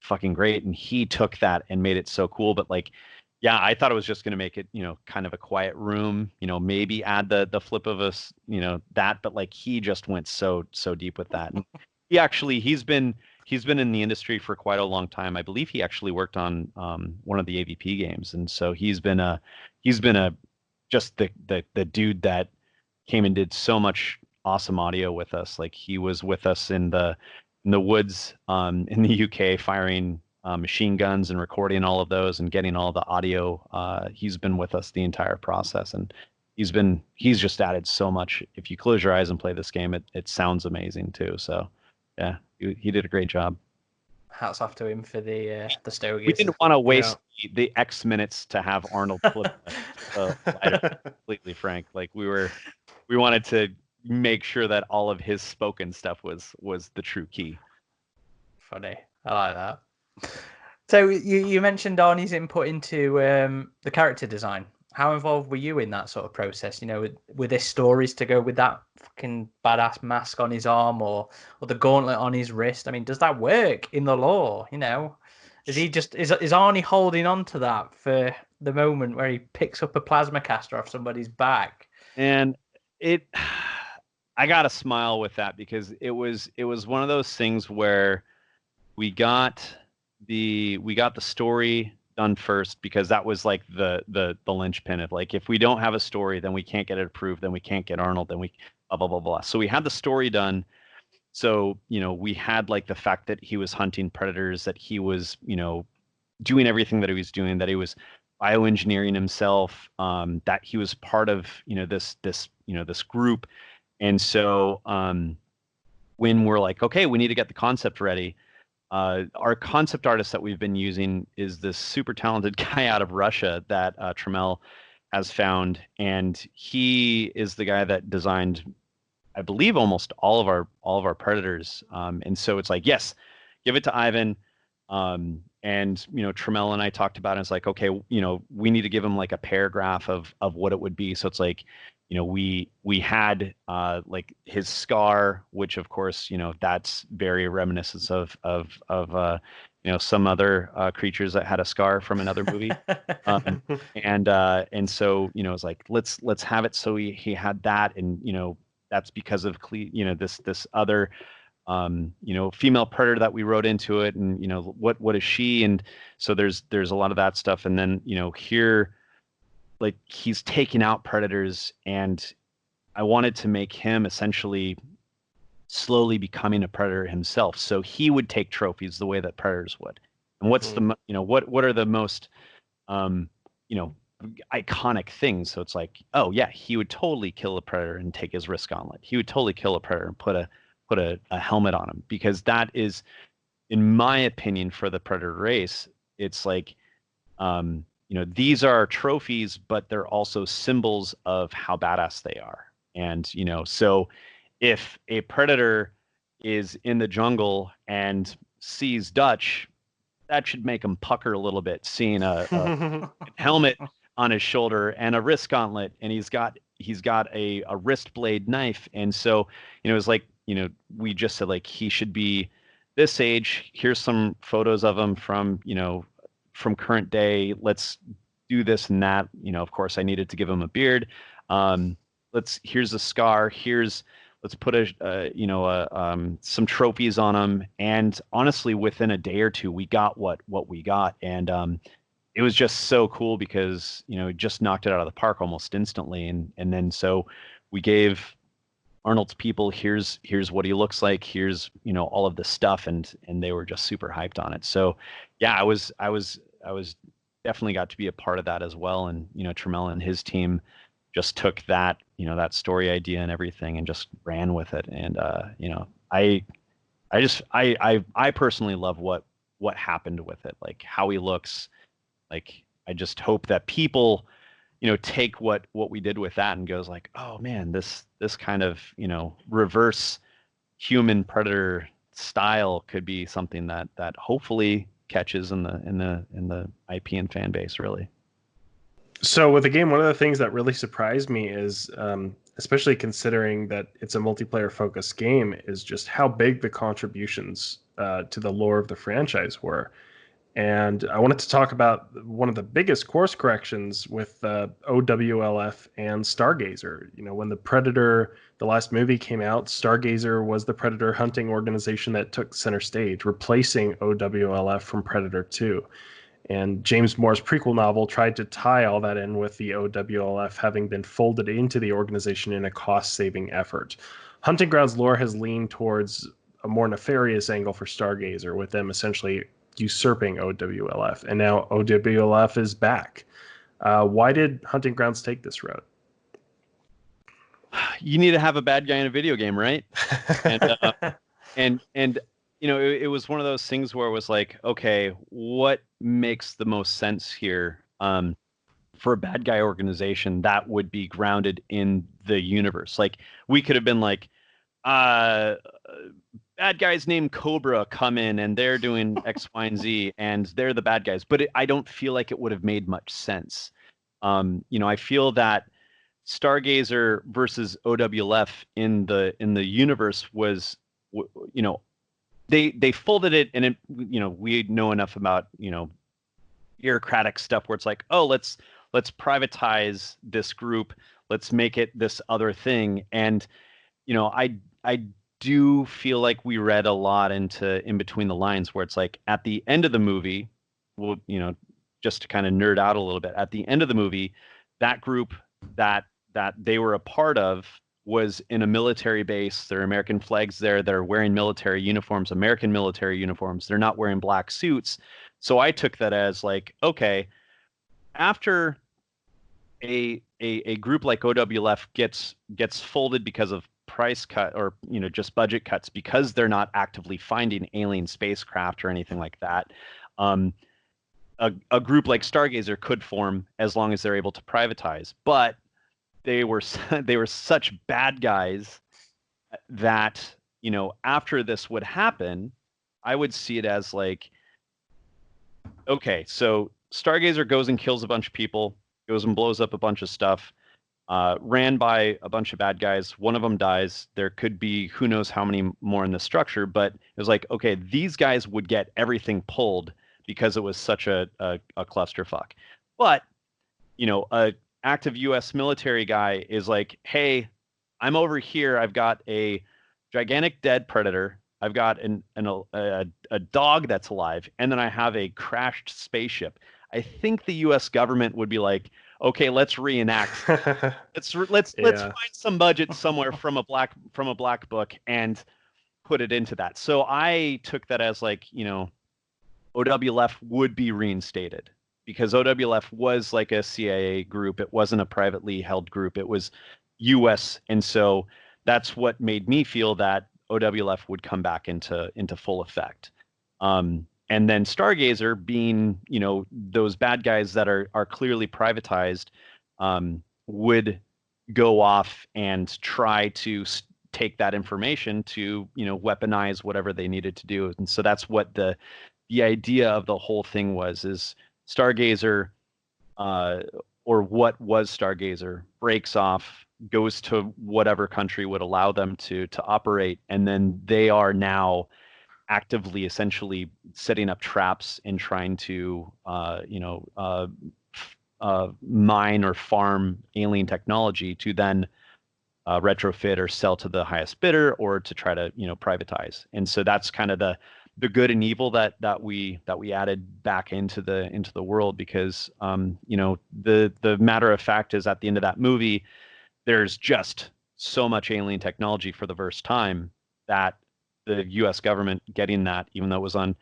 [SPEAKER 3] fucking great, and he took that and made it so cool. But like, yeah, I thought it was just going to make it, you know, kind of a quiet room, you know, maybe add the flip of us, you know, that, but like, he just went so deep with that. And he actually, he's been in the industry for quite a long time. I believe he actually worked on one of the AVP games, and so he's been just the dude that came and did so much awesome audio with us. Like, he was with us in the woods in the UK firing machine guns and recording all of those and getting all the audio. He's been with us the entire process, and he's just added so much. If you close your eyes and play this game, it sounds amazing too. So yeah, he did a great job.
[SPEAKER 1] Hats off to him for the stogies.
[SPEAKER 3] We didn't want to waste the X minutes to have Arnold flip completely frank. Like, we wanted to make sure that all of his spoken stuff was the true key.
[SPEAKER 1] Funny. I like that. So you mentioned Arnie's input into the character design. How involved were you in that sort of process? You know, were there stories to go with that fucking badass mask on his arm or the gauntlet on his wrist? I mean, does that work in the lore? You know, is Arnie holding on to that for the moment where he picks up a plasma caster off somebody's back?
[SPEAKER 3] And I got to smile with that, because it was one of those things where we got the story done first, because that was like the linchpin of, like, if we don't have a story, then we can't get it approved, then we can't get Arnold, then we blah blah blah blah. So we had the story done. So, you know, we had like the fact that he was hunting predators, that he was, you know, doing everything that he was doing, that he was bioengineering himself, that he was part of, you know, this group. And so when we're like, okay, we need to get the concept ready, our concept artist that we've been using is this super talented guy out of Russia that Trammell has found, and he is the guy that designed, I believe, almost all of our predators. And so it's like, yes, give it to Ivan. And Trammell and I talked about it. It's like, okay, we need to give him like a paragraph of what it would be. So it's like, we had like his scar, which of course, that's very reminiscent of some other creatures that had a scar from another movie. And so it's like, let's have it. So he had that, and that's because of this other female predator that we wrote into it, and what is she? And so there's a lot of that stuff. And then here, like, he's taking out predators, and I wanted to make him essentially slowly becoming a predator himself, so he would take trophies the way that predators would. And what's the what are the most iconic things? So it's like, oh yeah, he would totally kill a predator and take his wrist gauntlet. He would totally kill a predator and put a helmet on him, because that is, in my opinion, for the predator race, it's like, these are trophies, but they're also symbols of how badass they are. And so if a predator is in the jungle and sees Dutch, that should make him pucker a little bit, seeing a helmet on his shoulder and a wrist gauntlet, and he's got a wrist blade knife. And so it's like, we just said, like, he should be this age. Here's some photos of him from current day. Let's do this and that. Of course I needed to give him a beard. Here's a scar. Let's put some trophies on him. And honestly, within a day or two, we got what we got. And it was just so cool, because just knocked it out of the park almost instantly. And then so we gave Arnold's people, here's what he looks like, here's all of this stuff, and they were just super hyped on it. So yeah, I was definitely got to be a part of that as well. And Trammell and his team just took that that story idea and everything and just ran with it. And I personally love what happened with it, like how he looks. Like, I just hope that people take what we did with that and goes like, oh man, this kind of reverse human predator style could be something that hopefully catches in the IP and fan base, really.
[SPEAKER 2] So with the game, one of the things that really surprised me is, especially considering that it's a multiplayer focused game, is just how big the contributions to the lore of the franchise were. And I wanted to talk about one of the biggest course corrections with OWLF and Stargazer. When the Predator, the last movie came out, Stargazer was the Predator hunting organization that took center stage, replacing OWLF from Predator 2. And James Moore's prequel novel tried to tie all that in with the OWLF having been folded into the organization in a cost-saving effort. Hunting Grounds lore has leaned towards a more nefarious angle for Stargazer, with them essentially usurping OWLF, and now OWLF is back. Why did Hunting Grounds take this road?
[SPEAKER 3] You need to have a bad guy in a video game, right? And it was one of those things where it was like, okay, what makes the most sense here for a bad guy organization that would be grounded in the universe? Like, we could have been like, bad guys named Cobra come in and they're doing X, Y, and Z, and they're the bad guys. But I don't feel like it would have made much sense. I feel that Stargazer versus OWLF in the universe was, they folded it, and it, we know enough about bureaucratic stuff where it's like, oh, let's privatize this group, let's make it this other thing. And I do feel like we read a lot in between the lines, where it's like, at the end of the movie, well, just to kind of nerd out a little bit, at the end of the movie, that group that they were a part of was in a military base. There are American flags there. They're wearing military uniforms, American military uniforms. They're not wearing black suits. So I took that as like, okay, after a group like OWLF gets folded because of price cut or, just budget cuts because they're not actively finding alien spacecraft or anything like that. A group like Stargazer could form as long as they're able to privatize, but they were such bad guys that, after this would happen, I would see it as like, okay, so Stargazer goes and kills a bunch of people, goes and blows up a bunch of stuff, ran by a bunch of bad guys. One of them dies. There could be who knows how many more in the structure, but it was like, okay, these guys would get everything pulled because it was such a clusterfuck. But, a active U.S. military guy is like, hey, I'm over here. I've got a gigantic dead predator. I've got a dog that's alive, and then I have a crashed spaceship. I think the U.S. government would be like, okay, let's reenact. let's find some budget somewhere from a black book and put it into that. So I took that as like, OWLF would be reinstated because OWLF was like a CIA group. It wasn't a privately held group. It was U.S. And so that's what made me feel that OWLF would come back into full effect. And then Stargazer being, those bad guys that are clearly privatized, would go off and try to take that information to, weaponize whatever they needed to do. And so that's what the idea of the whole thing is Stargazer, or what was Stargazer, breaks off, goes to whatever country would allow them to operate, and then they are now actively essentially setting up traps and trying to mine or farm alien technology to then retrofit or sell to the highest bidder or to try to privatize. And so that's kind of the good and evil that we added back into the world, because the matter of fact is, at the end of that movie, there's just so much alien technology for the first time that the U.S. government getting that, even though it was on,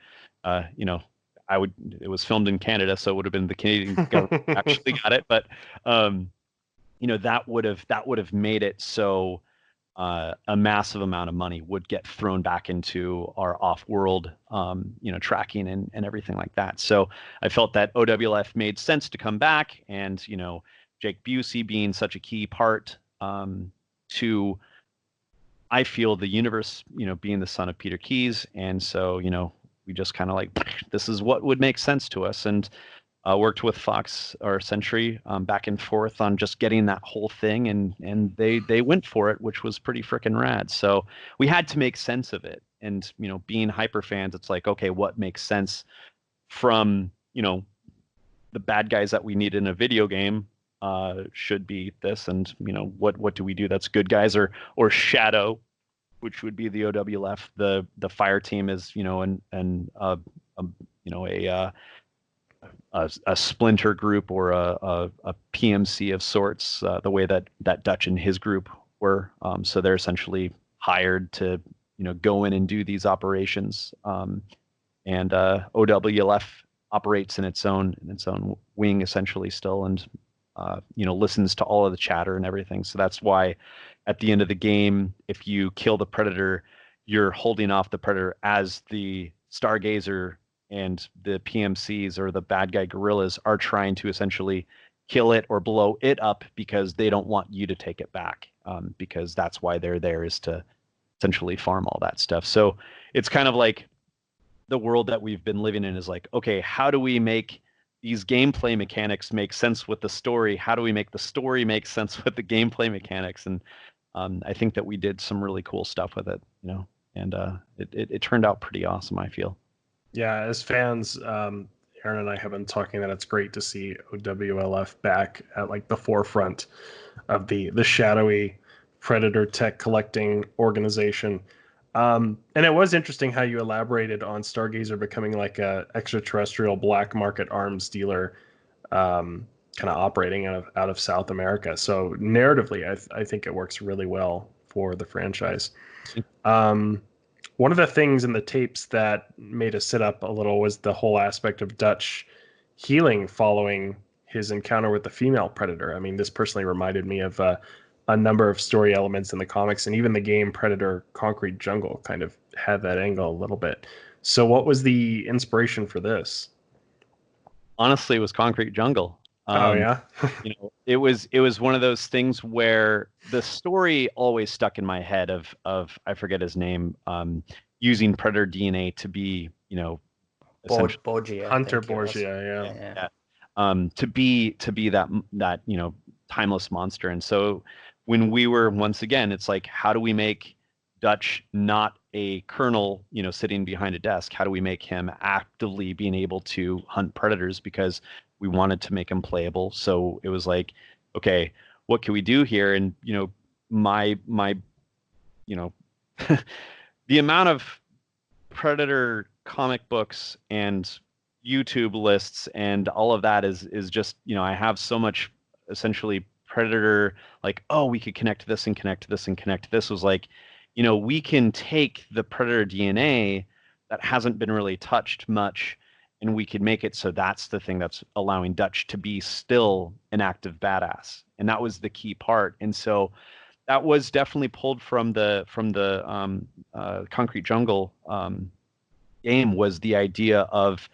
[SPEAKER 3] it was filmed in Canada, so it would have been the Canadian government actually got it. But, that would have made it so a massive amount of money would get thrown back into our off-world, tracking and everything like that. So I felt that OWLF made sense to come back, and, Jake Busey being such a key part to, I feel, the universe, being the son of Peter Keyes. And so, we just kind of like, this is what would make sense to us. And worked with Fox or Century back and forth on just getting that whole thing. And they went for it, which was pretty freaking rad. So we had to make sense of it. And, being hyper fans, it's like, okay, what makes sense from, the bad guys that we need in a video game should be this, and what do we do that's good guys, or Shadow, which would be the OWLF. The fire team is a splinter group or a PMC of sorts, the way that Dutch and his group were. So they're essentially hired to go in and do these operations, and OWLF operates in its own wing essentially still, and listens to all of the chatter and everything. So that's why at the end of the game, if you kill the predator, you're holding off the predator as the Stargazer and the PMCs or the bad guy guerrillas are trying to essentially kill it or blow it up, because they don't want you to take it back, because that's why they're there, is to essentially farm all that stuff. So it's kind of like the world that we've been living in is like, okay, how do we make these gameplay mechanics make sense with the story? How do we make the story make sense with the gameplay mechanics? And I think that we did some really cool stuff with it, and it turned out pretty awesome, I feel.
[SPEAKER 2] Yeah, as fans, Aaron and I have been talking that it's great to see OWLF back at like the forefront of the shadowy predator tech collecting organization. And it was interesting how you elaborated on Stargazer becoming like a extraterrestrial black market arms dealer, kind of operating out of South America. So narratively, I think it works really well for the franchise. One of the things in the tapes that made us sit up a little was the whole aspect of Dutch healing following his encounter with the female predator. I mean, this personally reminded me of a number of story elements in the comics, and even the game Predator Concrete Jungle kind of had that angle a little bit. So what was the inspiration for this?
[SPEAKER 3] Honestly, it was Concrete Jungle.
[SPEAKER 2] Oh yeah.
[SPEAKER 3] It was one of those things where the story always stuck in my head of I forget his name, using Predator DNA to be,
[SPEAKER 1] Borgia,
[SPEAKER 2] Hunter Borgia,
[SPEAKER 3] yeah. To be that timeless monster. And so when we were, once again, it's like, how do we make Dutch not a colonel, sitting behind a desk? How do we make him actively being able to hunt predators? Because we wanted to make him playable. So it was like, okay, what can we do here? And my the amount of Predator comic books and YouTube lists and all of that is just, I have so much essentially Predator, like, oh, we could connect to this and connect to this and connect to this. Was like, we can take the Predator DNA that hasn't been really touched much, and we could make it so that's the thing that's allowing Dutch to be still an active badass. And that was the key part. And so that was definitely pulled from the Concrete Jungle game, was the idea of,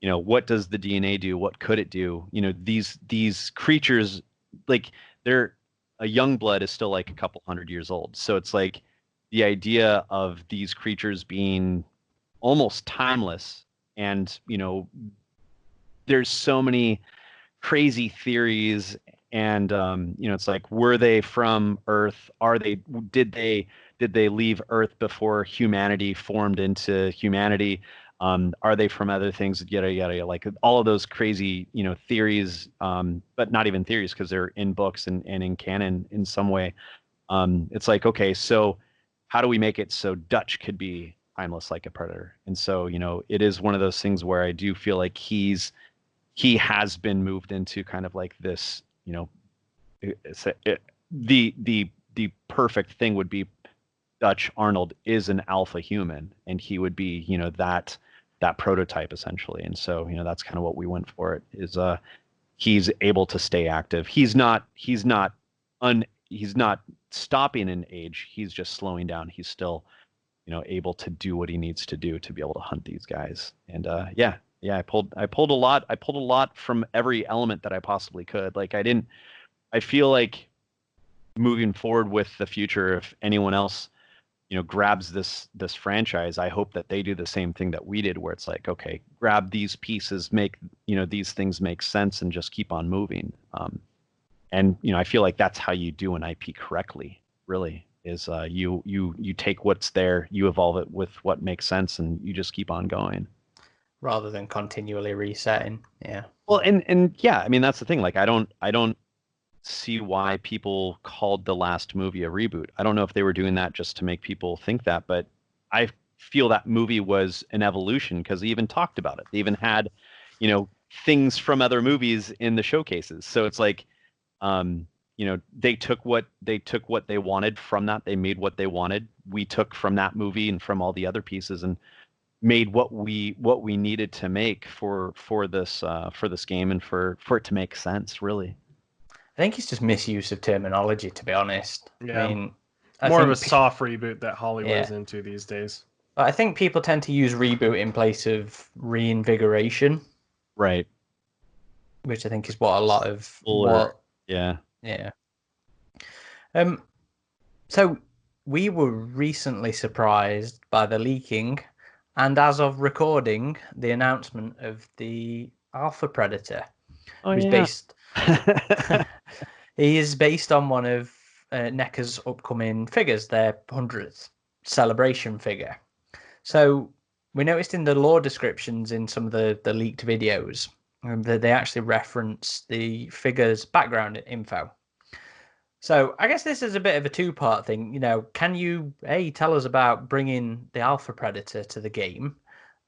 [SPEAKER 3] what does the DNA do? What could it do? These creatures, like, they're a young blood is still like a couple hundred years old. So it's like the idea of these creatures being almost timeless. And, there's so many crazy theories. And, it's like, were they from Earth? Did they leave Earth before humanity formed into humanity? Are they from other things? Yada, yada, yada, like all of those crazy, theories, but not even theories, because they're in books and in canon in some way. It's like, okay, so how do we make it so Dutch could be timeless like a predator? And so, it is one of those things where I do feel like he has been moved into kind of like this, the perfect thing would be Dutch Arnold is an alpha human, and he would be, that prototype essentially. And so, that's kind of what we went for. It is he's able to stay active. He's not stopping in age. He's just slowing down. He's still, able to do what he needs to do to be able to hunt these guys. And yeah, I pulled a lot from every element that I possibly could. Like, I feel like moving forward with the future, if anyone else, grabs this franchise, I hope that they do the same thing that we did, where it's like, okay, grab these pieces, make, these things make sense, and just keep on moving. And, I feel like that's how you do an IP correctly, really, is you take what's there, you evolve it with what makes sense, and you just keep on going.
[SPEAKER 1] Rather than continually resetting. Yeah.
[SPEAKER 3] Well, and yeah, I mean, that's the thing. Like, I don't see why people called the last movie a reboot. I don't know if they were doing that just to make people think that, but I feel that movie was an evolution, because they even talked about it. They even had, things from other movies in the showcases. So it's like, they took what they wanted from that. They made what they wanted. We took from that movie and from all the other pieces and made what we needed to make for this game, and for it to make sense, really.
[SPEAKER 1] I think it's just misuse of terminology, to be honest.
[SPEAKER 2] Yeah.
[SPEAKER 1] I mean,
[SPEAKER 2] more of a soft reboot that Hollywood's into these days.
[SPEAKER 1] I think people tend to use reboot in place of reinvigoration.
[SPEAKER 3] Right.
[SPEAKER 1] Which I think is what a lot of
[SPEAKER 3] Yeah.
[SPEAKER 1] So we were recently surprised by the leaking, and as of recording, the announcement of the Alpha Predator. Based. He is based on one of NECA's upcoming figures, their 100th celebration figure. So we noticed in the lore descriptions in some of the leaked videos that they actually reference the figure's background info. So I guess this is a bit of a two-part thing. Can you A, tell us about bringing the Alpha Predator to the game,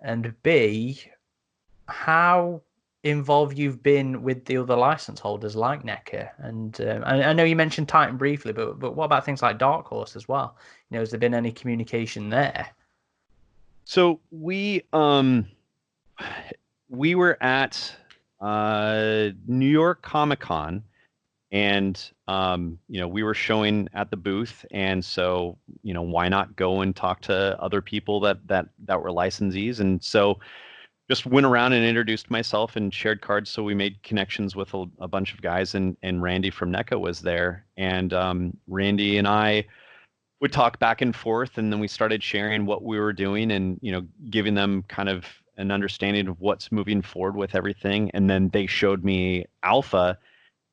[SPEAKER 1] and B, how involved you've been with the other license holders like NECA? And I know you mentioned Titan briefly, but what about things like Dark Horse as well? Has there been any communication there?
[SPEAKER 3] So we were at New York Comic Con, And we were showing at the booth, and so why not go and talk to other people that were licensees. And so just went around and introduced myself and shared cards. So we made connections with a bunch of guys, and Randy from NECA was there, and Randy and I would talk back and forth, and then we started sharing what we were doing, and giving them kind of an understanding of what's moving forward with everything. And then they showed me Alpha.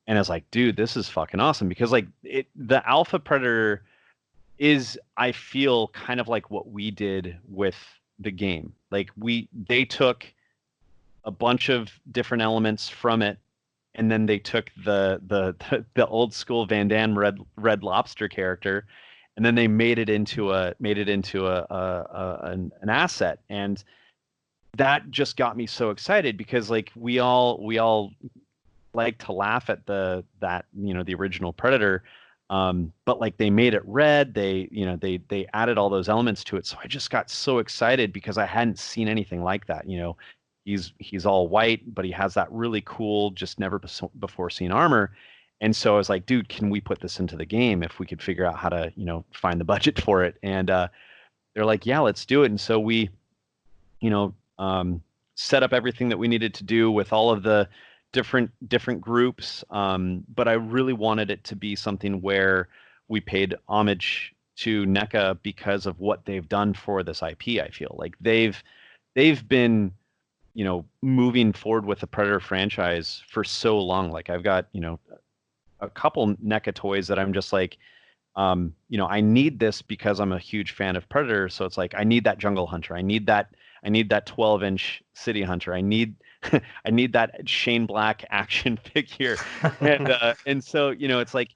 [SPEAKER 3] And I was like, dude, this is fucking awesome, because the Alpha Predator is, I feel, kind of like what we did with the game. Like they took a bunch of different elements from it, and then they took the old school Van Damme Red Lobster character, and then they made it into an asset. And that just got me so excited, because we all like to laugh at the original Predator, but they made it red. They added all those elements to it, so I just got so excited, because I hadn't seen anything like that. He's all white, but he has that really cool, just never before seen armor. And so I was like, dude, can we put this into the game if we could figure out how to find the budget for it? And they're like, yeah, let's do it. And so we set up everything that we needed to do with all of the different groups, but I really wanted it to be something where we paid homage to NECA because of what they've done for this IP. I feel like they've been moving forward with the Predator franchise for so long. Like I've got a couple NECA toys that I'm just like, I need this because I'm a huge fan of Predator. So it's like, I need that Jungle Hunter. I need that 12-inch City Hunter. I need that Shane Black action figure. And so it's like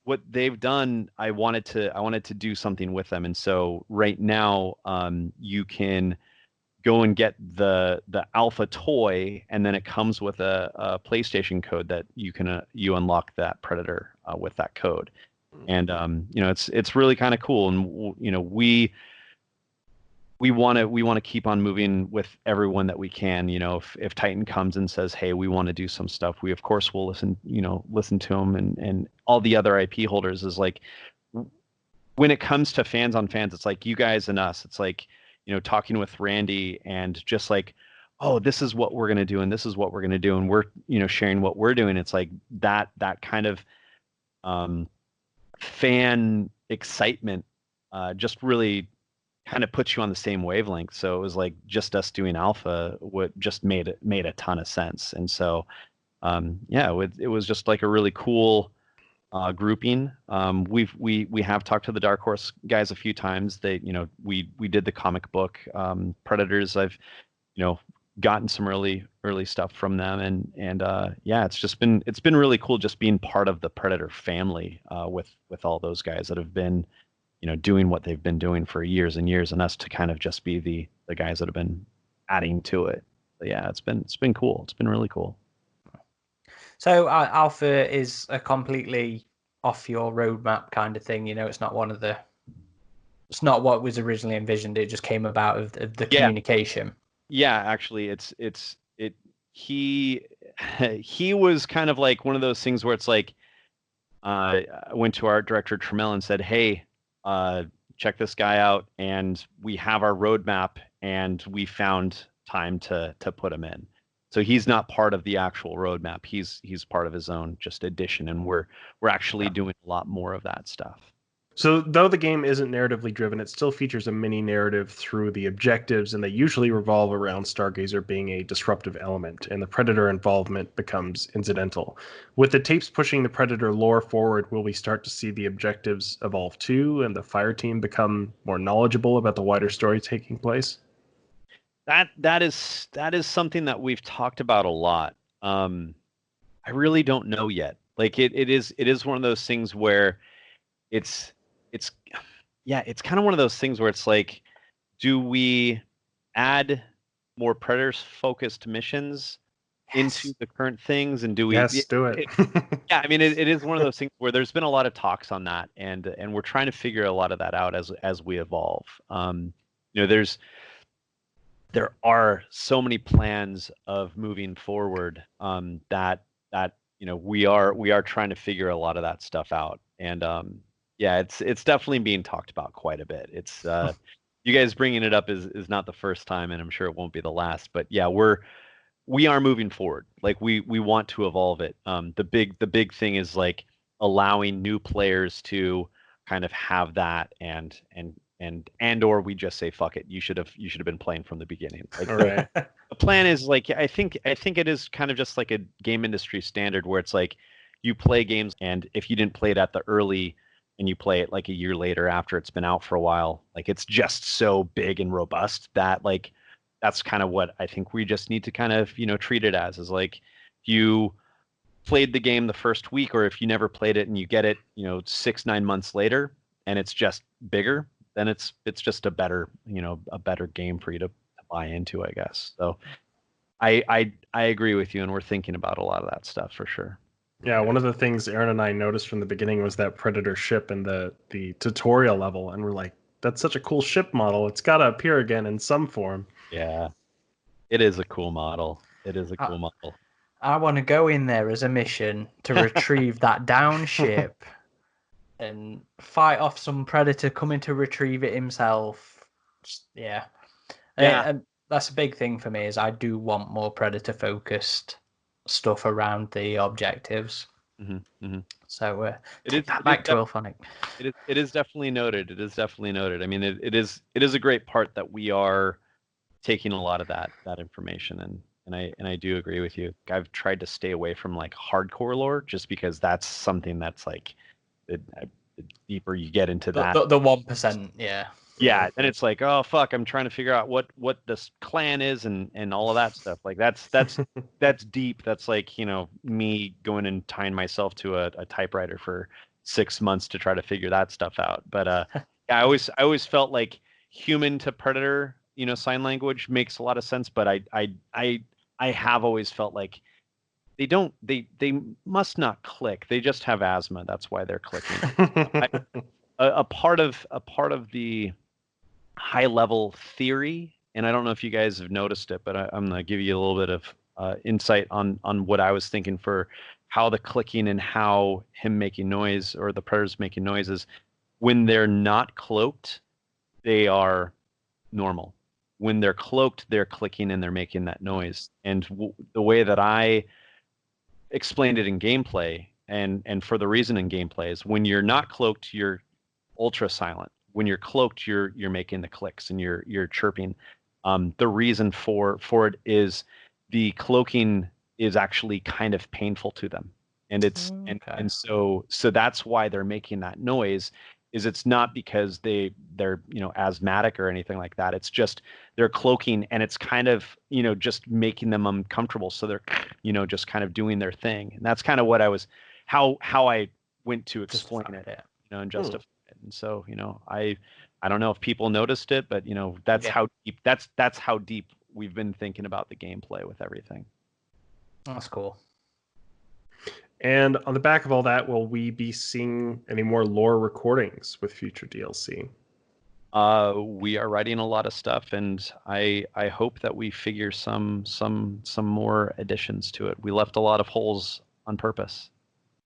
[SPEAKER 3] what they've done. I wanted to do something with them. And so right now, you can go and get the Alpha toy, and then it comes with a PlayStation code that you unlock that Predator with that code. And it's really kind of cool. And we want to keep on moving with everyone that we can. If Titan comes and says, hey, we want to do some stuff, we of course will listen to them, and all the other IP holders. Is like, when it comes to fans on fans, it's like you guys and us. It's like, talking with Randy and just like, oh, this is what we're going to do, and this is what we're going to do, and we're sharing what we're doing. It's like that kind of fan excitement just really kind of puts you on the same wavelength. So it was like just us doing Alpha, what just made a ton of sense. And so it was just like a really cool grouping. We have talked to the Dark Horse guys a few times. They we did the comic book Predators. I've gotten some early stuff from them, and it's been really cool just being part of the Predator family with all those guys that have been doing what they've been doing for years and years, and us to kind of just be the guys that have been adding to it. But yeah, it's been cool. It's been really cool.
[SPEAKER 1] So Alpha is a completely off your roadmap kind of thing. It's not it's not what was originally envisioned. It just came about of the communication.
[SPEAKER 3] Yeah, actually, he was kind of like one of those things where it's like, I went to our director Trammell and said, hey, check this guy out, and we have our roadmap, and we found time to put him in. So he's not part of the actual roadmap. He's part of his own just addition, and we're actually doing a lot more of that stuff.
[SPEAKER 2] So though the game isn't narratively driven, it still features a mini narrative through the objectives, and they usually revolve around Stargazer being a disruptive element, and the Predator involvement becomes incidental. With the tapes pushing the Predator lore forward, will we start to see the objectives evolve too, and the fire team become more knowledgeable about the wider story taking place?
[SPEAKER 3] That is something that we've talked about a lot. I really don't know yet. Like it is one of those things where it's kind of one of those things where it's like, do we add more Predators focused missions into the current things, and do we
[SPEAKER 2] do it?
[SPEAKER 3] Yeah, I mean it is one of those things where there's been a lot of talks on that, and we're trying to figure a lot of that out as we evolve. There are so many plans of moving forward that we are trying to figure a lot of that stuff out. And yeah, it's definitely being talked about quite a bit. It's you guys bringing it up is not the first time, and I'm sure it won't be the last. But yeah, we are moving forward. Like we want to evolve it. The big thing is like allowing new players to kind of have that and or we just say fuck it. You should have been playing from the beginning. Like
[SPEAKER 2] All right.
[SPEAKER 3] the plan is like I think it is kind of just like a game industry standard where it's like you play games and if you didn't play it at the early and you play it like a year later after it's been out for a while, like it's just so big and robust that like that's kind of what I think we just need to kind of, treat it as is like if you played the game the first week or if you never played it and you get it, 6-9 months later and it's just bigger, then it's just a better game for you to buy into, I guess. So I agree with you and we're thinking about a lot of that stuff for sure.
[SPEAKER 2] Yeah, one of the things Aaron and I noticed from the beginning was that Predator ship in the tutorial level, and we're like, that's such a cool ship model. It's got to appear again in some form.
[SPEAKER 3] Yeah, it is a cool model. It is a cool model.
[SPEAKER 1] I want to go in there as a mission to retrieve that down ship and fight off some predator coming to retrieve it himself. Yeah. And that's a big thing for me is I do want more predator focused stuff around the objectives.
[SPEAKER 3] Mm-hmm, mm-hmm.
[SPEAKER 1] So back to Illfonic.
[SPEAKER 3] It is definitely noted. It is definitely noted. I mean, it is a great part that we are taking a lot of that information and I do agree with you. I've tried to stay away from like hardcore lore just because that's something that's like the deeper you get into that.
[SPEAKER 1] The 1%, yeah.
[SPEAKER 3] Yeah, and it's like, oh fuck, I'm trying to figure out what this clan is and all of that stuff. Like that's that's deep. That's like, me going and tying myself to a typewriter for 6 months to try to figure that stuff out. But yeah, I always felt like human to predator, sign language makes a lot of sense, but I have always felt like they must not click. They just have asthma. That's why they're clicking. A part of the high level theory, and I don't know if you guys have noticed it, but I'm going to give you a little bit of insight on what I was thinking for how the clicking and how him making noise or the predators making noises when they're not cloaked, they are normal. When they're cloaked, they're clicking and they're making that noise. And the way that I explained it in gameplay and for the reason in gameplay is when you're not cloaked, you're ultra silent. When you're cloaked, you're making the clicks and you're chirping. The reason for it is the cloaking is actually kind of painful to them, and it's and so that's why they're making that noise. Is it's not because they're asthmatic or anything like that. It's just they're cloaking and it's kind of just making them uncomfortable. So they're just kind of doing their thing, and that's kind of what I was how I went to explain it, and justify. And so, I don't know if people noticed it, but that's how deep that's how deep we've been thinking about the gameplay with everything.
[SPEAKER 1] That's cool.
[SPEAKER 2] And on the back of all that, will we be seeing any more lore recordings with future DLC?
[SPEAKER 3] We are writing a lot of stuff, and I hope that we figure some more additions to it. We left a lot of holes on purpose.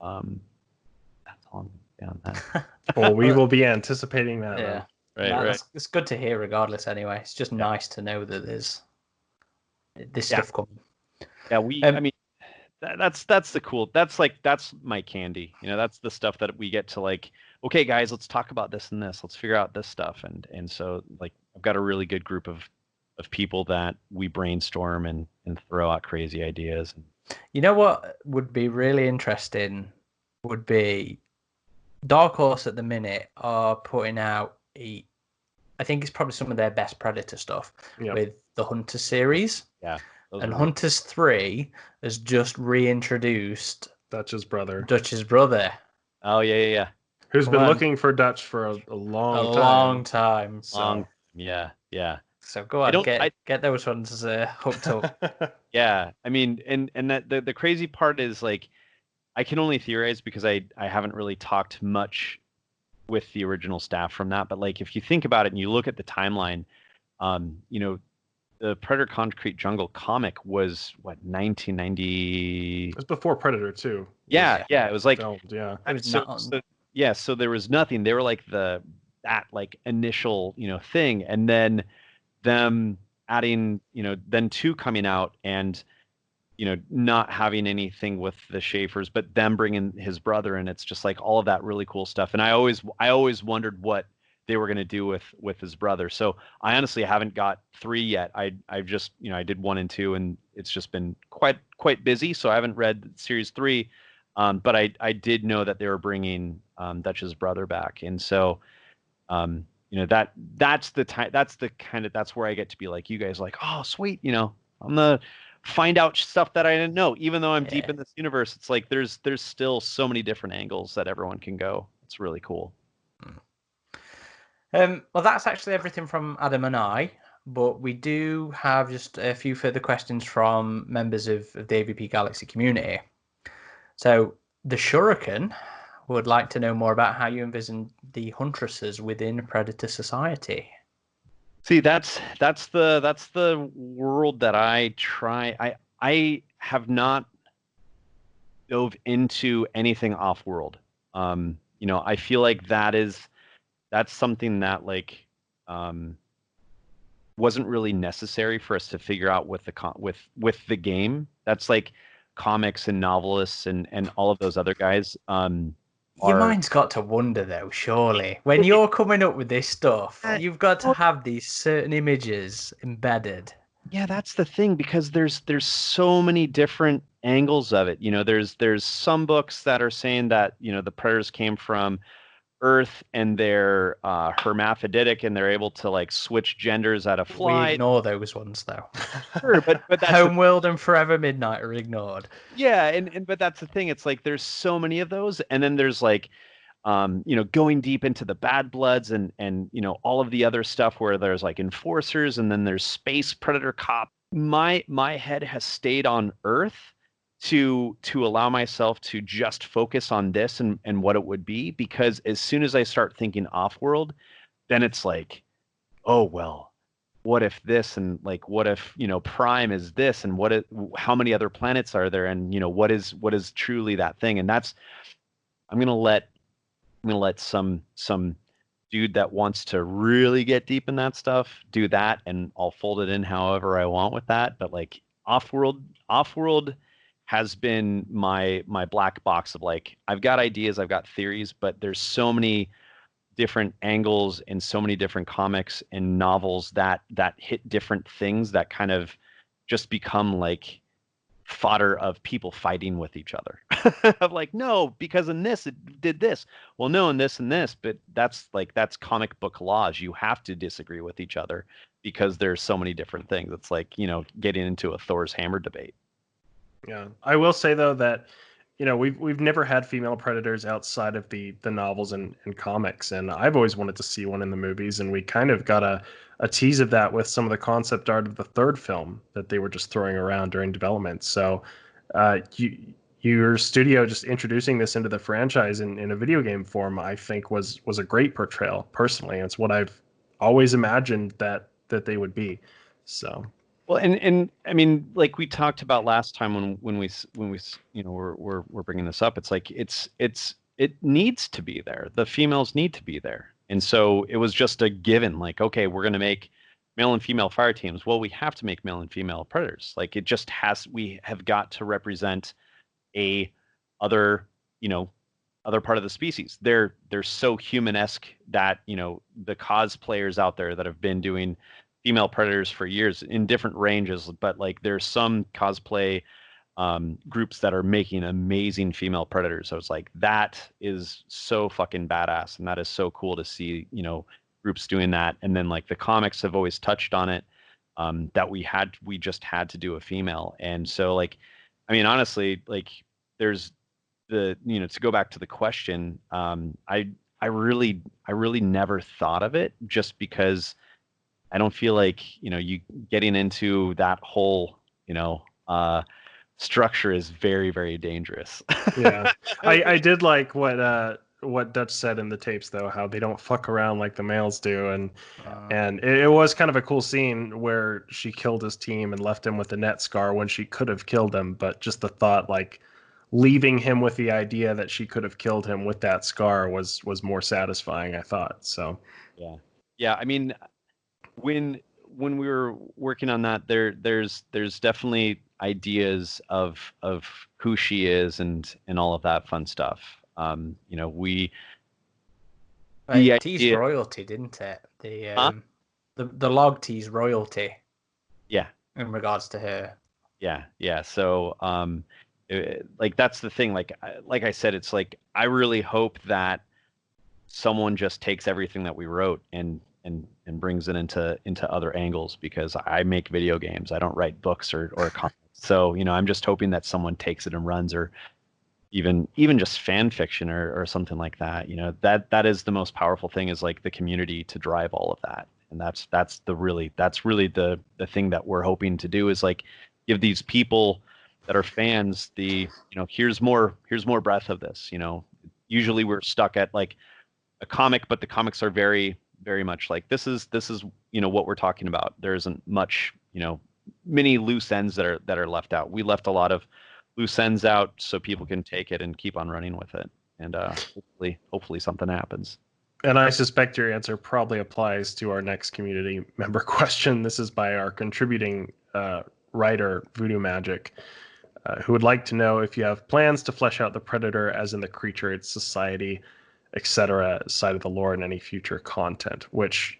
[SPEAKER 3] That's all. On that.
[SPEAKER 2] Well, we will be anticipating that.
[SPEAKER 1] Yeah,
[SPEAKER 3] right.
[SPEAKER 1] It's good to hear, regardless. Anyway, it's just nice to know that there's this stuff coming.
[SPEAKER 3] Yeah, I mean, that's the cool. That's my candy. That's the stuff that we get to like. Okay, guys, let's talk about this and this. Let's figure out this stuff, and so like I've got a really good group of people that we brainstorm and throw out crazy ideas.
[SPEAKER 1] You know what would be really interesting would be. Dark Horse at the minute are putting out I think it's probably some of their best Predator stuff with the Hunter series.
[SPEAKER 3] Yeah.
[SPEAKER 1] And Hunters 3 has just reintroduced
[SPEAKER 2] Dutch's brother.
[SPEAKER 3] Oh yeah.
[SPEAKER 2] Who's been looking for Dutch for a long time.
[SPEAKER 1] So.
[SPEAKER 3] Yeah.
[SPEAKER 1] So go on, get those ones hooked up.
[SPEAKER 3] Yeah, I mean, and that the crazy part is like. I can only theorize because I haven't really talked much with the original staff from that. But like, if you think about it and you look at the timeline, the Predator Concrete Jungle comic was what, 1990?
[SPEAKER 2] It was before Predator 2.
[SPEAKER 3] Yeah, it was like
[SPEAKER 2] filmed, yeah.
[SPEAKER 1] It was
[SPEAKER 3] so there was nothing. They were like that like initial, thing, and then them adding, then 2 coming out and not having anything with the Schaefers, but them bringing his brother in. It's just like all of that really cool stuff. And I always wondered what they were going to do with his brother. So I honestly haven't got 3 yet. I've just, I did 1 and 2, and it's just been quite busy. So I haven't read series 3. But I did know that they were bringing Dutch's brother back. And so, that's where I get to be like you guys, like, oh, sweet. I'm gonna find out stuff that I didn't know, even though I'm deep in this universe. It's like there's still so many different angles that everyone can go. It's really cool.
[SPEAKER 1] Well, that's actually everything from Adam and I, but we do have just a few further questions from members of the AVP Galaxy community. So the Shuriken would like to know more about how you envision the Huntresses within Predator society.
[SPEAKER 3] See, that's the world that I try. I have not dove into anything off world. I feel like that's something that like wasn't really necessary for us to figure out with the game. That's like comics and novelists and all of those other guys.
[SPEAKER 1] Your mind's got to wonder, though, surely. When you're coming up with this stuff, you've got to have these certain images embedded.
[SPEAKER 3] Yeah, that's the thing, because there's so many different angles of it. There's some books that are saying that, the Predators came from Earth and they're hermaphroditic and they're able to like switch genders at a flight.
[SPEAKER 1] We ignore those ones, though.
[SPEAKER 3] Sure, but that's
[SPEAKER 1] Homeworld and Forever Midnight are ignored.
[SPEAKER 3] Yeah, but that's the thing. It's like there's so many of those, and then there's like, going deep into the Bad Bloods and all of the other stuff where there's like enforcers, and then there's space predator cop. My head has stayed on Earth to allow myself to just focus on this and what it would be, because as soon as I start thinking off-world, then it's like, oh well, what if this, and like what if Prime is this, and how many other planets are there, and what is truly that thing. And that's I'm gonna let some dude that wants to really get deep in that stuff do that, and I'll fold it in however I want with that. But like off-world has been my black box of like, I've got ideas, I've got theories, but there's so many different angles and so many different comics and novels that hit different things that kind of just become like fodder of people fighting with each other. Of like, no, because in this it did this. Well, no, in this and this, but that's comic book laws. You have to disagree with each other because there's so many different things. It's like, getting into a Thor's hammer debate.
[SPEAKER 2] Yeah, I will say though that we've never had female predators outside of the novels and comics, and I've always wanted to see one in the movies, and we kind of got a tease of that with some of the concept art of the 3rd film that they were just throwing around during development. So your studio just introducing this into the franchise in a video game form, I think was a great portrayal personally, and it's what I've always imagined that they would be. So.
[SPEAKER 3] Well, and I mean, like we talked about last time when we we're bringing this up, it's like it needs to be there. The females need to be there, and so it was just a given. Like, okay, we're going to make male and female fire teams. Well, we have to make male and female predators. Like, it just has. We have got to represent other part of the species. They're so human-esque that the cosplayers out there that have been doing female predators for years in different ranges, but like there's some cosplay groups that are making amazing female predators. So it's like, that is so fucking badass, and that is so cool to see groups doing that. And then like the comics have always touched on it, that we just had to do a female. And so like, I mean, honestly, like there's to go back to the question, I really never thought of it, just because I don't feel like, you getting into that whole, structure is very, very dangerous.
[SPEAKER 2] Yeah. I did like what what Dutch said in the tapes, though, how they don't fuck around like the males do, and it was kind of a cool scene where she killed his team and left him with a net scar when she could have killed him, but just the thought, like, leaving him with the idea that she could have killed him with that scar was more satisfying, I thought. So
[SPEAKER 3] yeah. I mean, when we were working on that, there's definitely ideas of who she is and all of that fun stuff. We
[SPEAKER 1] it teased royalty, didn't it? The log teased royalty.
[SPEAKER 3] Yeah.
[SPEAKER 1] In regards to her.
[SPEAKER 3] Yeah. So like that's the thing. Like I said, it's like I really hope that someone just takes everything that we wrote and brings it into other angles, because I make video games. I don't write books or comics. So I'm just hoping that someone takes it and runs, or even just fan fiction or something like that. That is the most powerful thing, is like the community to drive all of that. And that's really the thing that we're hoping to do, is like give these people that are fans the here's more breadth of this. Usually we're stuck at like a comic, but the comics are very, very much like this is what we're talking about. There isn't much many loose ends that are left out. We left a lot of loose ends out so people can take it and keep on running with it, and hopefully something happens.
[SPEAKER 2] And I suspect your answer probably applies to our next community member question. This is by our contributing writer, Voodoo Magic, who would like to know if you have plans to flesh out the Predator, as in the creature, its society, etc., side of the lore in any future content, which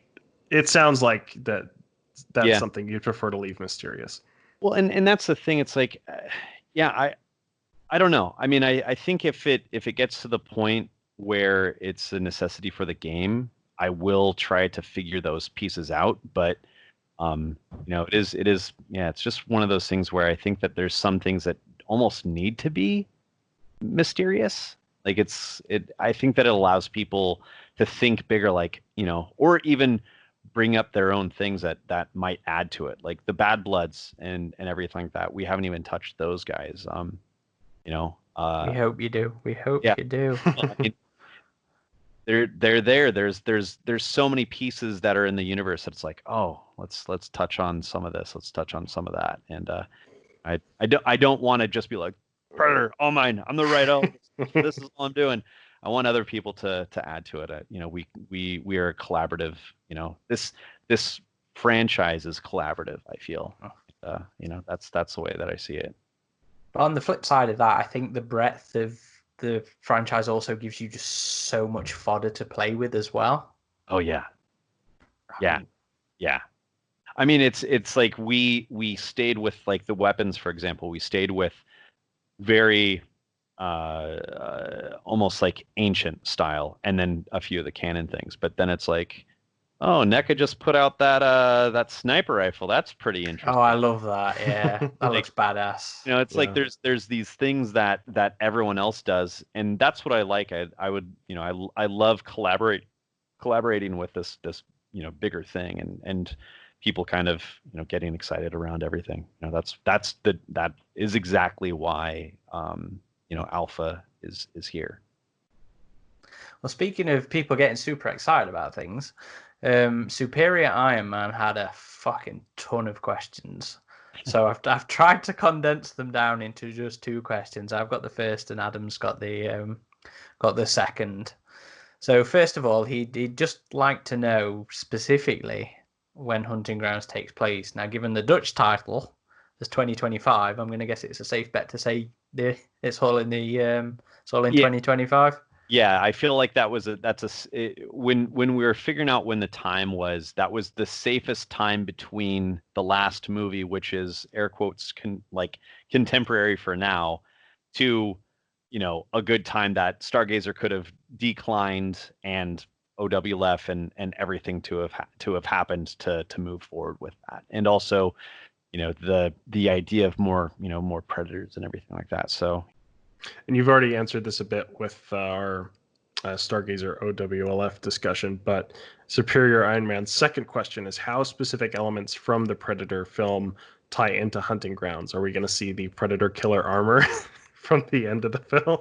[SPEAKER 2] it sounds like that's something you'd prefer to leave mysterious.
[SPEAKER 3] Well, and that's the thing. It's like, I don't know. I mean, I think if it gets to the point where it's a necessity for the game, I will try to figure those pieces out. But it is it's just one of those things where I think that there's some things that almost need to be mysterious. Like I think that it allows people to think bigger, like, or even bring up their own things that might add to it, like the Bad Bloods and everything like that. We haven't even touched those guys. We
[SPEAKER 1] hope you do. We hope you do.
[SPEAKER 3] I mean, they're there. There's so many pieces that are in the universe that it's like, oh, let's touch on some of this. Let's touch on some of that. And I don't want to just be like, Predator, all mine. I'm the right elf. This is all I'm doing. I want other people to add to it. We are collaborative. This franchise is collaborative, I feel. That's the way that I see it.
[SPEAKER 1] But on the flip side of that, I think the breadth of the franchise also gives you just so much fodder to play with as well.
[SPEAKER 3] Oh yeah. I mean, it's like we stayed with, like, the weapons, for example. We stayed with very almost like ancient style, and then a few of the canon things. But then it's like, oh, NECA just put out that sniper rifle. That's pretty interesting.
[SPEAKER 1] Oh, I love that. Yeah, that looks badass.
[SPEAKER 3] It's like there's these things that everyone else does, and that's what I like. I love collaborating with this bigger thing, and people kind of getting excited around everything. That is exactly why Alpha is here.
[SPEAKER 1] Well, speaking of people getting super excited about things, Superior Iron Man had a fucking ton of questions. So I've tried to condense them down into just 2 questions. I've got the first, and Adam's got the second. So first of all, he'd just like to know specifically when Hunting Grounds takes place. Now, given the Dutch title as 2025, I'm going to guess it's a safe bet to say it's all in 2025.
[SPEAKER 3] Yeah, I feel like when we were figuring out when the time was, that was the safest time between the last movie, which is air quotes contemporary for now, to a good time that Stargazer could have declined and OWLF and everything to have happened to move forward with that, and also the idea of more predators and everything like that. So.
[SPEAKER 2] And you've already answered this a bit with our Stargazer OWLF discussion, but Superior Iron Man's second question is, how specific elements from the Predator film tie into Hunting Grounds? Are we going to see the Predator killer armor from the end of the film?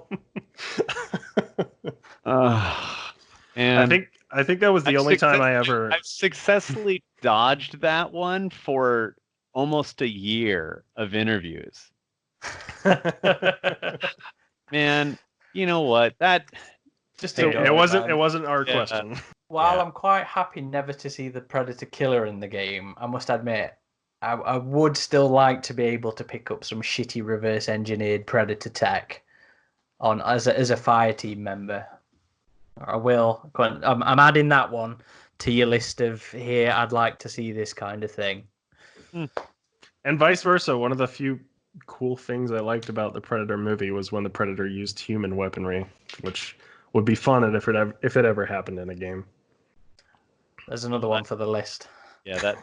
[SPEAKER 3] And
[SPEAKER 2] I think that was the only time I've
[SPEAKER 3] successfully dodged that one for almost a year of interviews. Man, you know what? That
[SPEAKER 1] just
[SPEAKER 2] it wasn't our question.
[SPEAKER 1] While I'm quite happy never to see the Predator killer in the game, I must admit I would still like to be able to pick up some shitty reverse engineered Predator tech on as a fire team member. I will. I'm adding that one to your list of here. I'd like to see this kind of thing.
[SPEAKER 2] And vice versa. One of the few cool things I liked about the Predator movie was when the Predator used human weaponry, which would be fun if it ever happened in a game. There's
[SPEAKER 1] another one for the list.
[SPEAKER 3] Yeah, that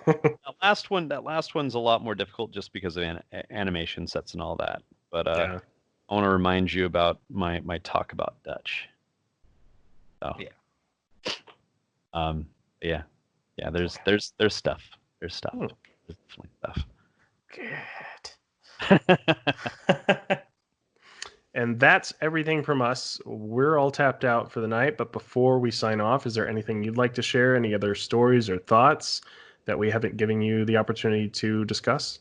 [SPEAKER 3] last one's a lot more difficult just because of animation sets and all that. But I want to remind you about my talk about Dutch. So yeah. There's stuff. There's stuff. There's definitely stuff.
[SPEAKER 2] Good. And that's everything from us. We're all tapped out for the night, but before we sign off, is there anything you'd like to share? Any other stories or thoughts that we haven't given you the opportunity to discuss?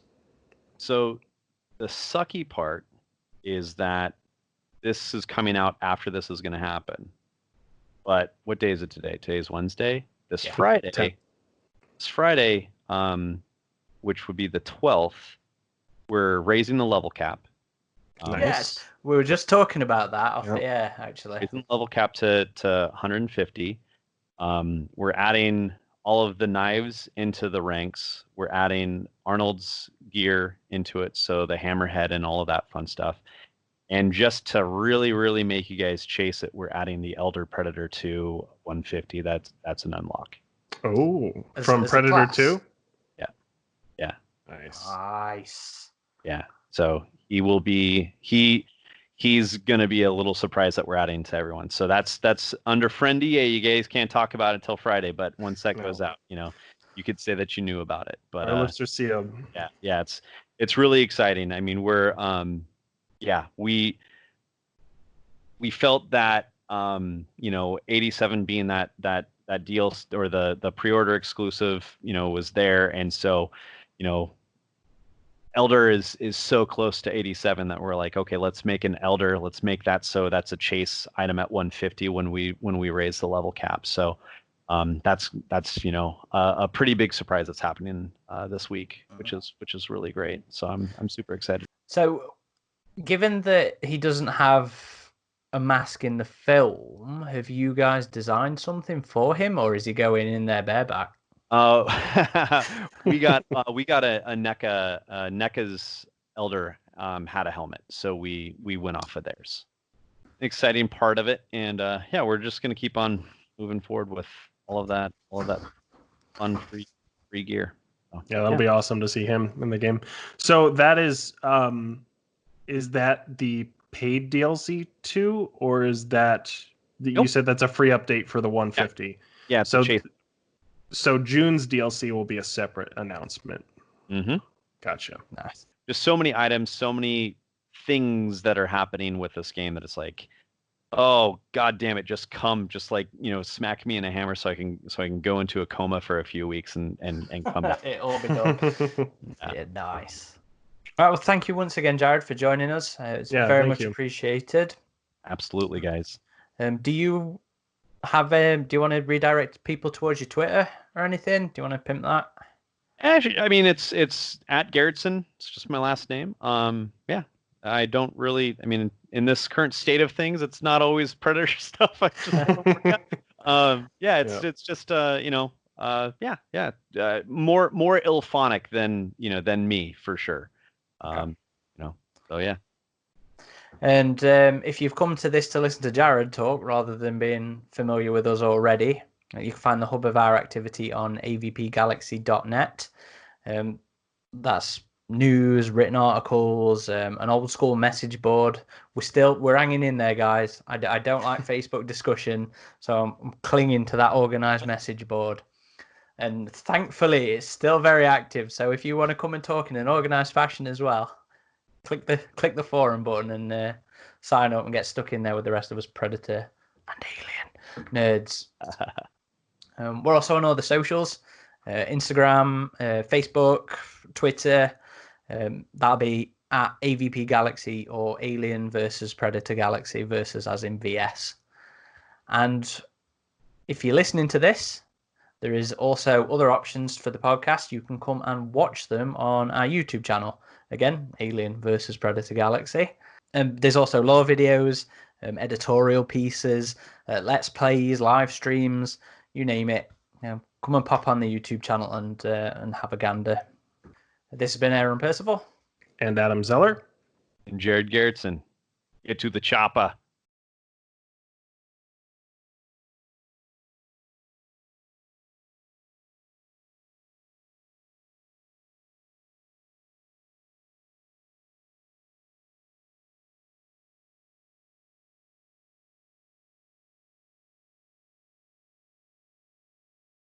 [SPEAKER 3] So the sucky part is that this is coming out after this is going to happen. But what day is it today? Today's Wednesday. This Friday, which would be the 12th, we're raising the level cap.
[SPEAKER 2] Nice.
[SPEAKER 1] Yes, we were just talking about that off the air, actually.
[SPEAKER 3] Raising the level cap to 150. We're adding all of the knives into the ranks. We're adding Arnold's gear into it, so the hammerhead and all of that fun stuff. And just to really, really make you guys chase it, we're adding the Elder Predator to 150. That's an unlock.
[SPEAKER 2] Oh, from Predator 2?
[SPEAKER 3] Yeah.
[SPEAKER 1] Nice.
[SPEAKER 3] Yeah. So he will be he's gonna be a little surprised that we're adding to everyone. So that's under friend EA. You guys can't talk about it until Friday, but once that goes out, you could say that you knew about it. But
[SPEAKER 2] let's just see him.
[SPEAKER 3] Yeah, it's really exciting. I mean, we're we felt that 87 being that deal or the pre-order exclusive, was there, and so Elder is so close to 87 that we're like, okay, let's make an Elder. Let's make that so that's a chase item at 150 when we raise the level cap. So that's a pretty big surprise that's happening this week, which is really great. So I'm super excited.
[SPEAKER 1] So, given that he doesn't have a mask in the film, have you guys designed something for him, or is he going in there bareback?
[SPEAKER 3] We got a NECA's Elder had a helmet, so we went off of theirs. Exciting part of it, and we're just gonna keep on moving forward with all of that fun free gear. So,
[SPEAKER 2] that'll be awesome to see him in the game. So that is that the paid DLC too, or is that you said that's a free update for the 150?
[SPEAKER 3] Yeah,
[SPEAKER 2] so June's DLC will be a separate announcement.
[SPEAKER 3] Mm-hmm.
[SPEAKER 2] Gotcha.
[SPEAKER 1] Nice.
[SPEAKER 3] There's so many items, so many things that are happening with this game that it's like, oh god damn it, just smack me in a hammer so I can go into a coma for a few weeks and come back.
[SPEAKER 1] It'll be done. Yeah, nice. All right, well, thank you once again, Jared, for joining us. It's very much appreciated.
[SPEAKER 3] Absolutely, guys.
[SPEAKER 1] Do you want to redirect people towards your Twitter or anything? Do you want to pimp that?
[SPEAKER 3] Actually, I mean, it's at Gerritzen. It's just my last name. I don't really. I mean, in this current state of things, it's not always Predator stuff. I just it's just more Illfonic than me for sure. So yeah.
[SPEAKER 1] And if you've come to this to listen to Jared talk rather than being familiar with us already, you can find the hub of our activity on avpgalaxy.net. That's news, written articles, an old school message board. We're hanging in there, guys. I don't like Facebook discussion, so I'm clinging to that organized message board. And thankfully, it's still very active. So if you want to come and talk in an organized fashion as well, click the forum button and sign up and get stuck in there with the rest of us, Predator and Alien nerds. We're also on all the socials, Instagram, Facebook, Twitter. That'll be at AVP Galaxy or Alien versus Predator Galaxy, versus as in VS. And if you're listening to this, there is also other options for the podcast. You can come and watch them on our YouTube channel. Again, Alien versus Predator Galaxy. There's also lore videos, editorial pieces, let's plays, live streams, you name it. Come and pop on the YouTube channel and have a gander. This has been Aaron Percival.
[SPEAKER 2] And Adam Zeller.
[SPEAKER 3] And Jared Gerritzen. Get to the chopper.